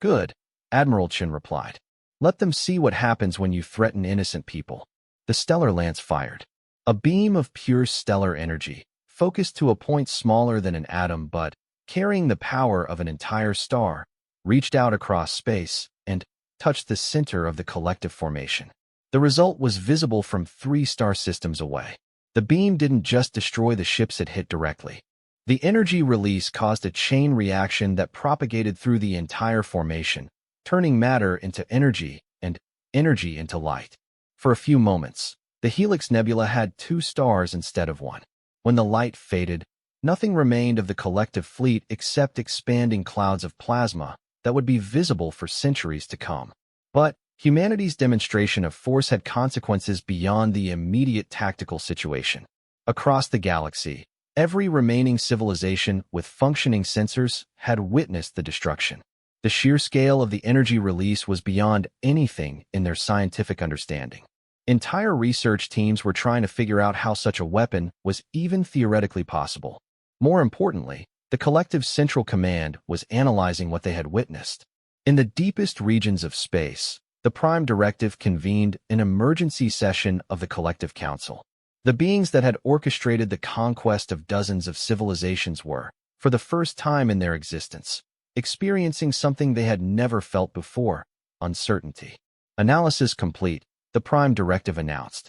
Good, Admiral Chun replied. Let them see what happens when you threaten innocent people. The Stellar Lance fired. A beam of pure stellar energy, focused to a point smaller than an atom but carrying the power of an entire star, reached out across space and touched the center of the collective formation. The result was visible from 3 star systems away. The beam didn't just destroy the ships it hit directly. The energy release caused a chain reaction that propagated through the entire formation, turning matter into energy and energy into light. For a few moments, the Helix Nebula had 2 stars instead of 1. When the light faded, nothing remained of the collective fleet except expanding clouds of plasma that would be visible for centuries to come. But humanity's demonstration of force had consequences beyond the immediate tactical situation. Across the galaxy, every remaining civilization with functioning sensors had witnessed the destruction. The sheer scale of the energy release was beyond anything in their scientific understanding. Entire research teams were trying to figure out how such a weapon was even theoretically possible. More importantly, the collective central command was analyzing what they had witnessed. In the deepest regions of space, the Prime Directive convened an emergency session of the Collective Council. The beings that had orchestrated the conquest of dozens of civilizations were, for the first time in their existence, experiencing something they had never felt before: uncertainty. Analysis complete, the Prime Directive announced.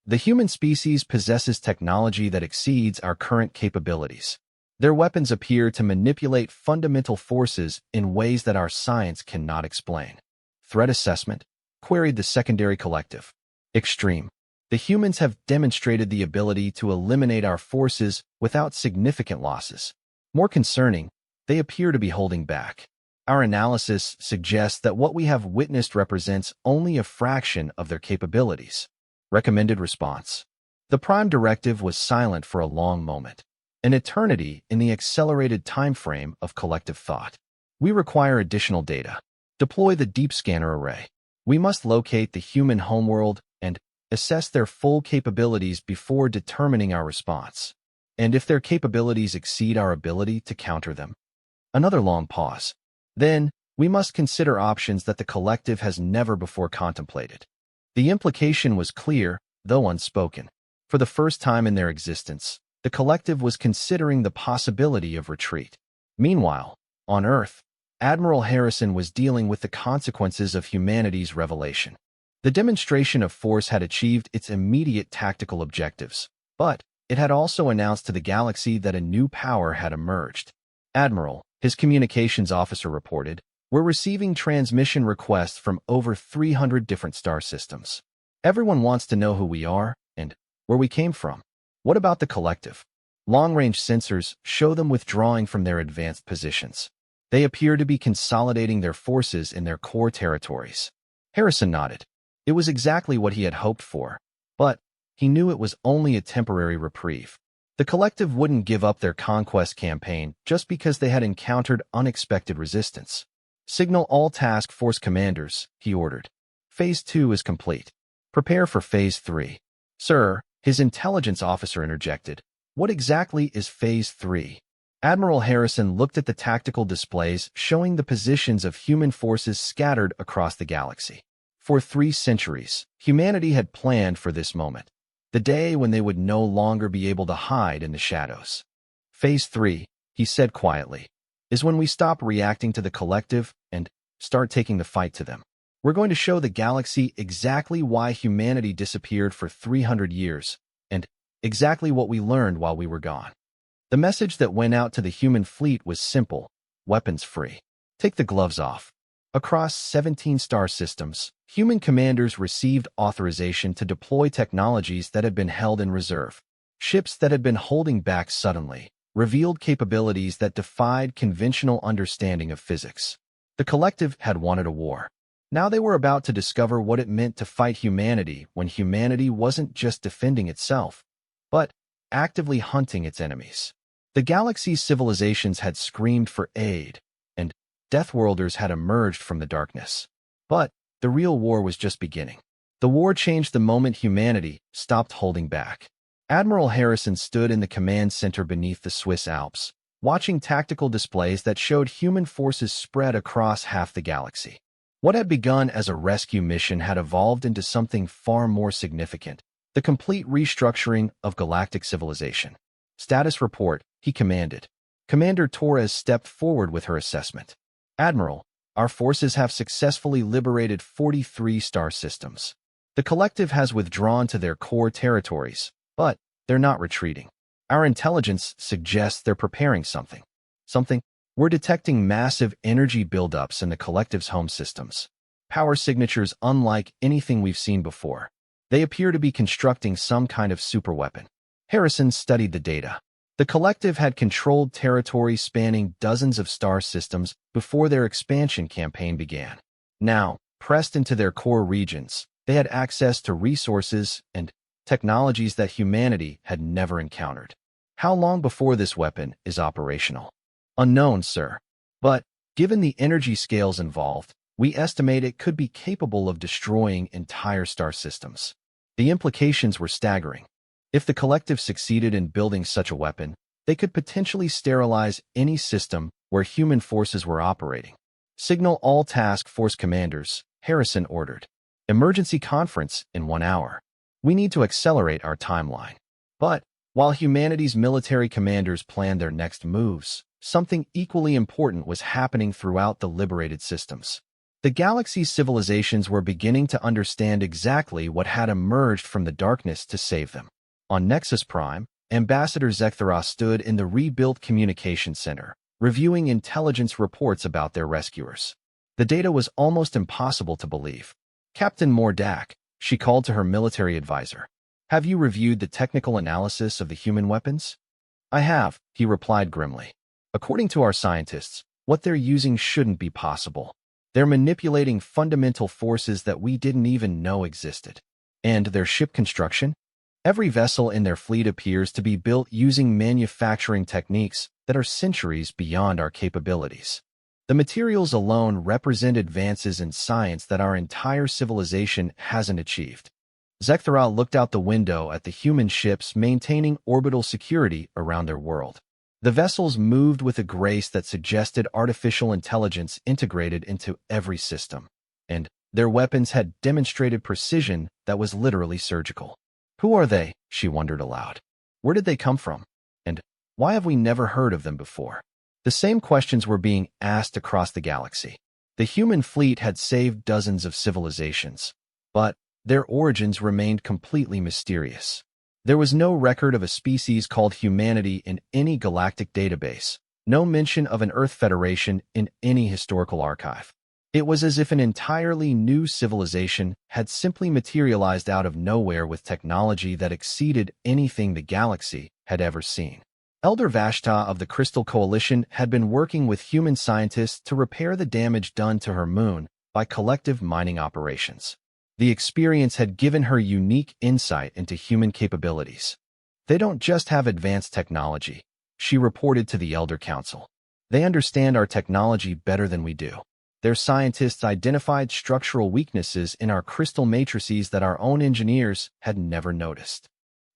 The human species possesses technology that exceeds our current capabilities. Their weapons appear to manipulate fundamental forces in ways that our science cannot explain. Threat assessment? Queried the secondary collective. Extreme. The humans have demonstrated the ability to eliminate our forces without significant losses. More concerning, they appear to be holding back. Our analysis suggests that what we have witnessed represents only a fraction of their capabilities. Recommended response. The Prime Directive was silent for a long moment, an eternity in the accelerated time frame of collective thought. We require additional data. Deploy the Deep Scanner Array. We must locate the human homeworld and assess their full capabilities before determining our response. And if their capabilities exceed our ability to counter them. Another long pause. Then, we must consider options that the collective has never before contemplated. The implication was clear, though unspoken. For the first time in their existence, the collective was considering the possibility of retreat. Meanwhile, on Earth, Admiral Harrison was dealing with the consequences of humanity's revelation. The demonstration of force had achieved its immediate tactical objectives, but it had also announced to the galaxy that a new power had emerged. Admiral, his communications officer reported, we're receiving transmission requests from over 300 different star systems. Everyone wants to know who we are and where we came from. What about the collective? Long-range sensors show them withdrawing from their advanced positions. They appear to be consolidating their forces in their core territories. Harrison nodded. It was exactly what he had hoped for, but he knew it was only a temporary reprieve. The collective wouldn't give up their conquest campaign just because they had encountered unexpected resistance. Signal all task force commanders, he ordered. Phase 2 is complete. Prepare for Phase 3. Sir, his intelligence officer interjected. What exactly is Phase 3? Admiral Harrison looked at the tactical displays showing the positions of human forces scattered across the galaxy. For 3 centuries, humanity had planned for this moment. The day when they would no longer be able to hide in the shadows. Phase 3, he said quietly, is when we stop reacting to the collective and start taking the fight to them. We're going to show the galaxy exactly why humanity disappeared for 300 years and exactly what we learned while we were gone. The message that went out to the human fleet was simple: weapons free. Take the gloves off. Across 17 star systems, human commanders received authorization to deploy technologies that had been held in reserve. Ships that had been holding back suddenly revealed capabilities that defied conventional understanding of physics. The collective had wanted a war. Now they were about to discover what it meant to fight humanity when humanity wasn't just defending itself, but actively hunting its enemies. The galaxy's civilizations had screamed for aid, and Deathworlders had emerged from the darkness. But the real war was just beginning. The war changed the moment humanity stopped holding back. Admiral Harrison stood in the command center beneath the Swiss Alps, watching tactical displays that showed human forces spread across half the galaxy. What had begun as a rescue mission had evolved into something far more significant: the complete restructuring of galactic civilization. Status report, he commanded. Commander Torres stepped forward with her assessment. Admiral, our forces have successfully liberated 43 star systems. The collective has withdrawn to their core territories, but they're not retreating. Our intelligence suggests they're preparing something. We're detecting massive energy buildups in the collective's home systems. Power signatures unlike anything we've seen before. They appear to be constructing some kind of superweapon. Harrison studied the data. The collective had controlled territory spanning dozens of star systems before their expansion campaign began. Now, pressed into their core regions, they had access to resources and technologies that humanity had never encountered. How long before this weapon is operational? Unknown, sir. But, given the energy scales involved, we estimate it could be capable of destroying entire star systems. The implications were staggering. If the collective succeeded in building such a weapon, they could potentially sterilize any system where human forces were operating. Signal all task force commanders, Harrison ordered. Emergency conference in 1 hour. We need to accelerate our timeline. But, while humanity's military commanders planned their next moves, something equally important was happening throughout the liberated systems. The galaxy's civilizations were beginning to understand exactly what had emerged from the darkness to save them. On Nexus Prime, Ambassador Zekthara stood in the rebuilt communication center, reviewing intelligence reports about their rescuers. The data was almost impossible to believe. Captain Mordak, she called to her military advisor. Have you reviewed the technical analysis of the human weapons? I have, he replied grimly. According to our scientists, what they're using shouldn't be possible. They're manipulating fundamental forces that we didn't even know existed. And their ship construction? Every vessel in their fleet appears to be built using manufacturing techniques that are centuries beyond our capabilities. The materials alone represent advances in science that our entire civilization hasn't achieved. Zekthara looked out the window at the human ships maintaining orbital security around their world. The vessels moved with a grace that suggested artificial intelligence integrated into every system, and their weapons had demonstrated precision that was literally surgical. Who are they? She wondered aloud. Where did they come from? And why have we never heard of them before? The same questions were being asked across the galaxy. The human fleet had saved dozens of civilizations, but their origins remained completely mysterious. There was no record of a species called humanity in any galactic database, no mention of an Earth Federation in any historical archive. It was as if an entirely new civilization had simply materialized out of nowhere with technology that exceeded anything the galaxy had ever seen. Elder Vashta of the Crystal Coalition had been working with human scientists to repair the damage done to her moon by collective mining operations. The experience had given her unique insight into human capabilities. They don't just have advanced technology, she reported to the Elder Council. They understand our technology better than we do. Their scientists identified structural weaknesses in our crystal matrices that our own engineers had never noticed.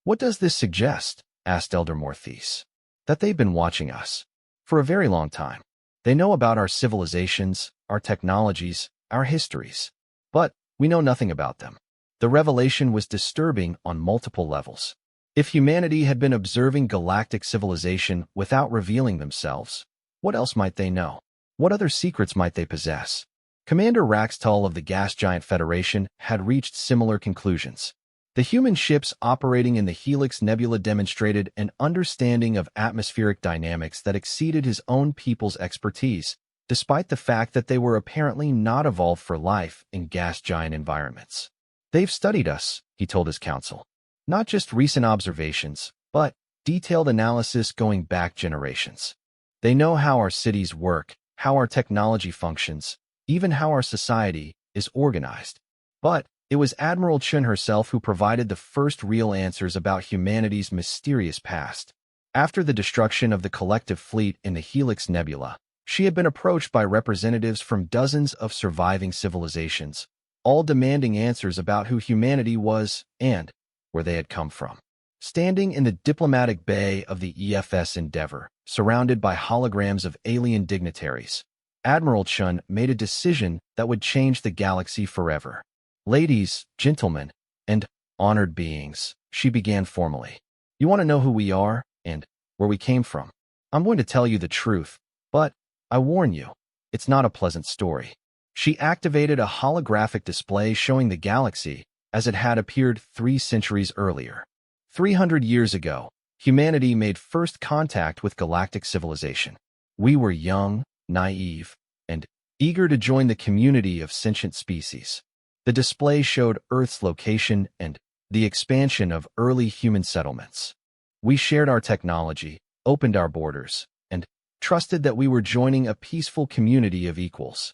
What does this suggest? Asked Elder Morthes. That they've been watching us. For a very long time. They know about our civilizations, our technologies, our histories. But we know nothing about them. The revelation was disturbing on multiple levels. If humanity had been observing galactic civilization without revealing themselves, what else might they know? What other secrets might they possess? Commander Raxtal of the Gas Giant Federation had reached similar conclusions. The human ships operating in the Helix Nebula demonstrated an understanding of atmospheric dynamics that exceeded his own people's expertise, despite the fact that they were apparently not evolved for life in gas giant environments. They've studied us, he told his council. Not just recent observations, but detailed analysis going back generations. They know how our cities work, how our technology functions, even how our society is organized. But it was Admiral Chun herself who provided the first real answers about humanity's mysterious past. After the destruction of the collective fleet in the Helix Nebula, she had been approached by representatives from dozens of surviving civilizations, all demanding answers about who humanity was and where they had come from. Standing in the diplomatic bay of the EFS Endeavor, surrounded by holograms of alien dignitaries, Admiral Chun made a decision that would change the galaxy forever. Ladies, gentlemen, and honored beings, she began formally. You want to know who we are and where we came from? I'm going to tell you the truth, but I warn you, it's not a pleasant story. She activated a holographic display showing the galaxy as it had appeared 3 centuries earlier. 300 years ago, humanity made first contact with galactic civilization. We were young, naive, and eager to join the community of sentient species. The display showed Earth's location and the expansion of early human settlements. We shared our technology, opened our borders, and trusted that we were joining a peaceful community of equals.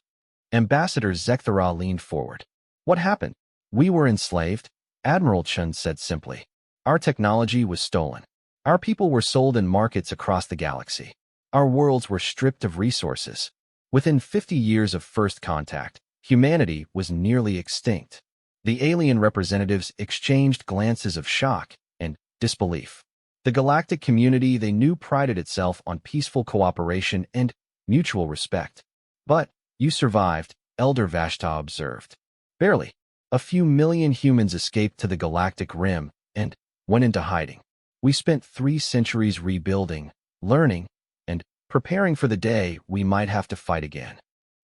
Ambassador Zekthara leaned forward. What happened? We were enslaved, Admiral Chun said simply. Our technology was stolen. Our people were sold in markets across the galaxy. Our worlds were stripped of resources. Within 50 years of first contact, humanity was nearly extinct. The alien representatives exchanged glances of shock and disbelief. The galactic community they knew prided itself on peaceful cooperation and mutual respect. But you survived, Elder Vashta observed. Barely. A few million humans escaped to the galactic rim and went into hiding. We spent 3 centuries rebuilding, learning, and preparing for the day we might have to fight again.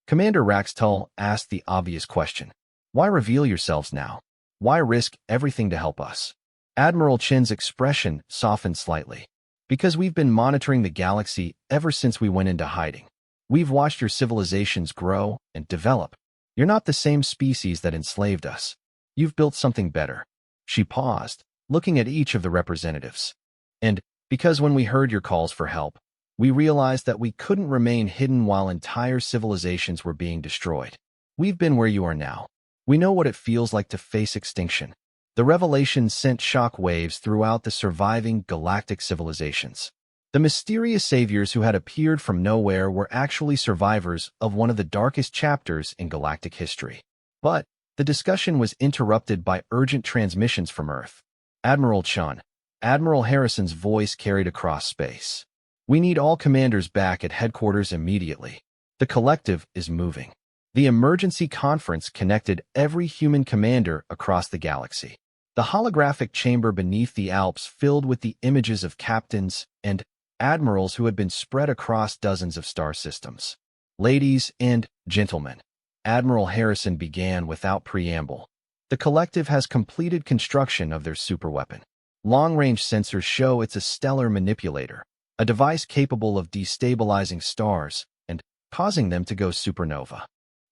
Commander Raxtal asked the obvious question. Why reveal yourselves now? Why risk everything to help us? Admiral Chin's expression softened slightly. Because we've been monitoring the galaxy ever since we went into hiding. We've watched your civilizations grow and develop. You're not the same species that enslaved us. You've built something better. She paused, looking at each of the representatives. And because when we heard your calls for help, we realized that we couldn't remain hidden while entire civilizations were being destroyed. We've been where you are now. We know what it feels like to face extinction. The revelation sent shock waves throughout the surviving galactic civilizations. The mysterious saviors who had appeared from nowhere were actually survivors of one of the darkest chapters in galactic history. But the discussion was interrupted by urgent transmissions from Earth. Admiral Chun, Admiral Harrison's voice carried across space. We need all commanders back at headquarters immediately. The collective is moving. The emergency conference connected every human commander across the galaxy. The holographic chamber beneath the Alps filled with the images of captains and admirals who had been spread across dozens of star systems. Ladies and gentlemen, Admiral Harrison began without preamble. The collective has completed construction of their superweapon. Long-range sensors show it's a stellar manipulator, a device capable of destabilizing stars and causing them to go supernova.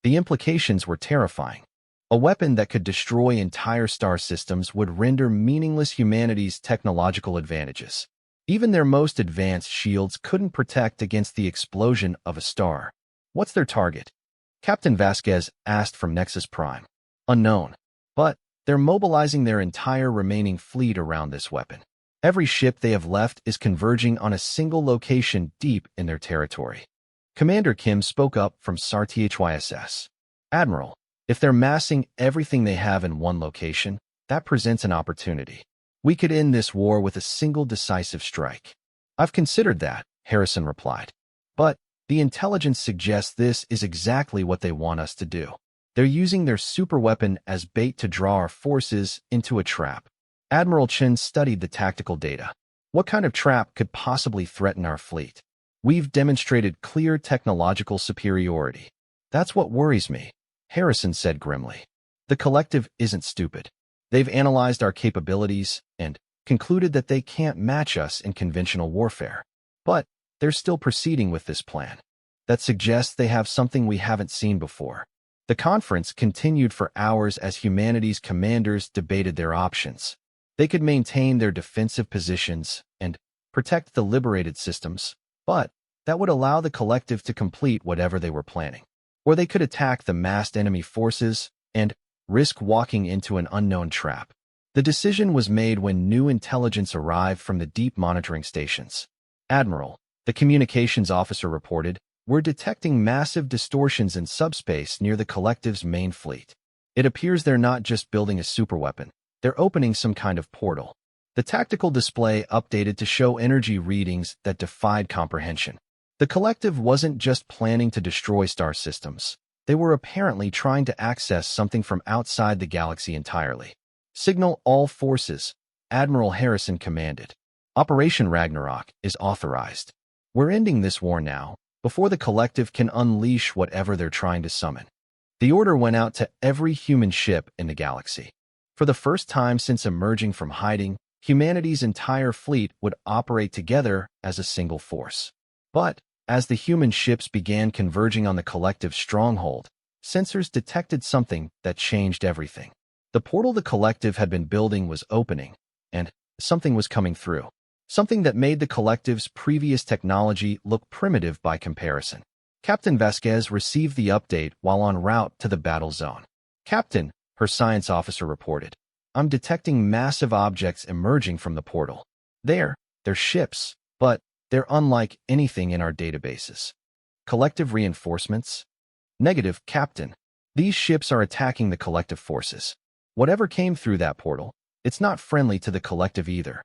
The implications were terrifying. A weapon that could destroy entire star systems would render meaningless humanity's technological advantages. Even their most advanced shields couldn't protect against the explosion of a star. What's their target? Captain Vasquez asked from Nexus Prime. Unknown. But they're mobilizing their entire remaining fleet around this weapon. Every ship they have left is converging on a single location deep in their territory. Commander Kim spoke up from SAR-THYSS. Admiral, if they're massing everything they have in one location, that presents an opportunity. We could end this war with a single decisive strike. I've considered that, Harrison replied. But the intelligence suggests this is exactly what they want us to do. They're using their superweapon as bait to draw our forces into a trap. Admiral Chen studied the tactical data. What kind of trap could possibly threaten our fleet? We've demonstrated clear technological superiority. That's what worries me, Harrison said grimly. The collective isn't stupid. They've analyzed our capabilities and concluded that they can't match us in conventional warfare. But they're still proceeding with this plan. That suggests they have something we haven't seen before. The conference continued for hours as humanity's commanders debated their options. They could maintain their defensive positions and protect the liberated systems, but that would allow the collective to complete whatever they were planning. Or they could attack the massed enemy forces and risk walking into an unknown trap. The decision was made when new intelligence arrived from the deep monitoring stations. Admiral, the communications officer reported, we're detecting massive distortions in subspace near the collective's main fleet. It appears they're not just building a superweapon. They're opening some kind of portal. The tactical display updated to show energy readings that defied comprehension. The collective wasn't just planning to destroy star systems. They were apparently trying to access something from outside the galaxy entirely. Signal all forces, Admiral Harrison commanded. Operation Ragnarok is authorized. We're ending this war now, before the collective can unleash whatever they're trying to summon. The order went out to every human ship in the galaxy. For the first time since emerging from hiding, humanity's entire fleet would operate together as a single force. But as the human ships began converging on the collective stronghold, sensors detected something that changed everything. The portal the collective had been building was opening, and something was coming through. Something that made the collective's previous technology look primitive by comparison. Captain Vasquez received the update while en route to the battle zone. Captain, her science officer reported, I'm detecting massive objects emerging from the portal. They're ships, but they're unlike anything in our databases. Collective reinforcements? Negative, Captain. These ships are attacking the collective forces. Whatever came through that portal, it's not friendly to the collective either.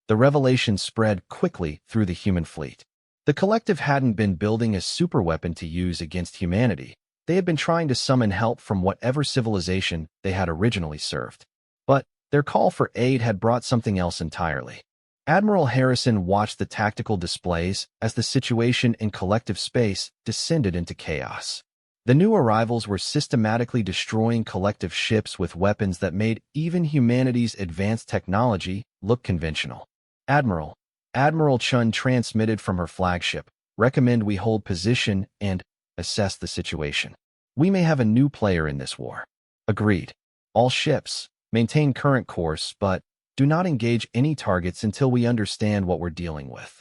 The revelation spread quickly through the human fleet. The collective hadn't been building a superweapon to use against humanity. They had been trying to summon help from whatever civilization they had originally served. But their call for aid had brought something else entirely. Admiral Harrison watched the tactical displays as the situation in collective space descended into chaos. The new arrivals were systematically destroying collective ships with weapons that made even humanity's advanced technology look conventional. Admiral Chun transmitted from her flagship, recommend we hold position and assess the situation. We may have a new player in this war. Agreed. All ships, maintain current course, but do not engage any targets until we understand what we're dealing with.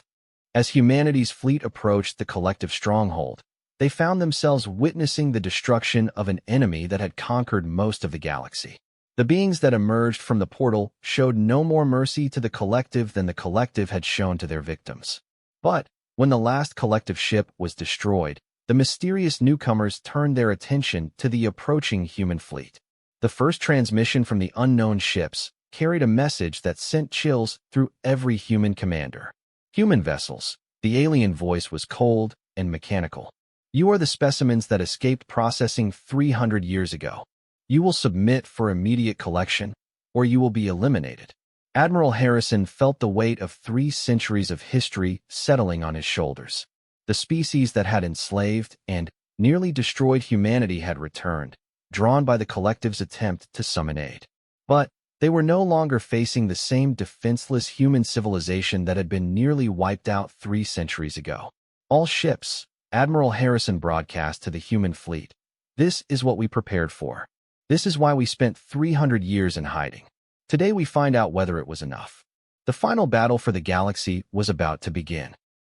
As humanity's fleet approached the collective stronghold, they found themselves witnessing the destruction of an enemy that had conquered most of the galaxy. The beings that emerged from the portal showed no more mercy to the collective than the collective had shown to their victims. But when the last collective ship was destroyed, the mysterious newcomers turned their attention to the approaching human fleet. The first transmission from the unknown ships carried a message that sent chills through every human commander. Human vessels. The alien voice was cold and mechanical. You are the specimens that escaped processing 300 years ago. You will submit for immediate collection, or you will be eliminated. Admiral Harrison felt the weight of 3 centuries of history settling on his shoulders. The species that had enslaved and nearly destroyed humanity had returned, drawn by the collective's attempt to summon aid. But they were no longer facing the same defenseless human civilization that had been nearly wiped out 3 centuries ago. All ships, Admiral Harrison broadcast to the human fleet. This is what we prepared for. This is why we spent 300 years in hiding. Today we find out whether it was enough. The final battle for the galaxy was about to begin.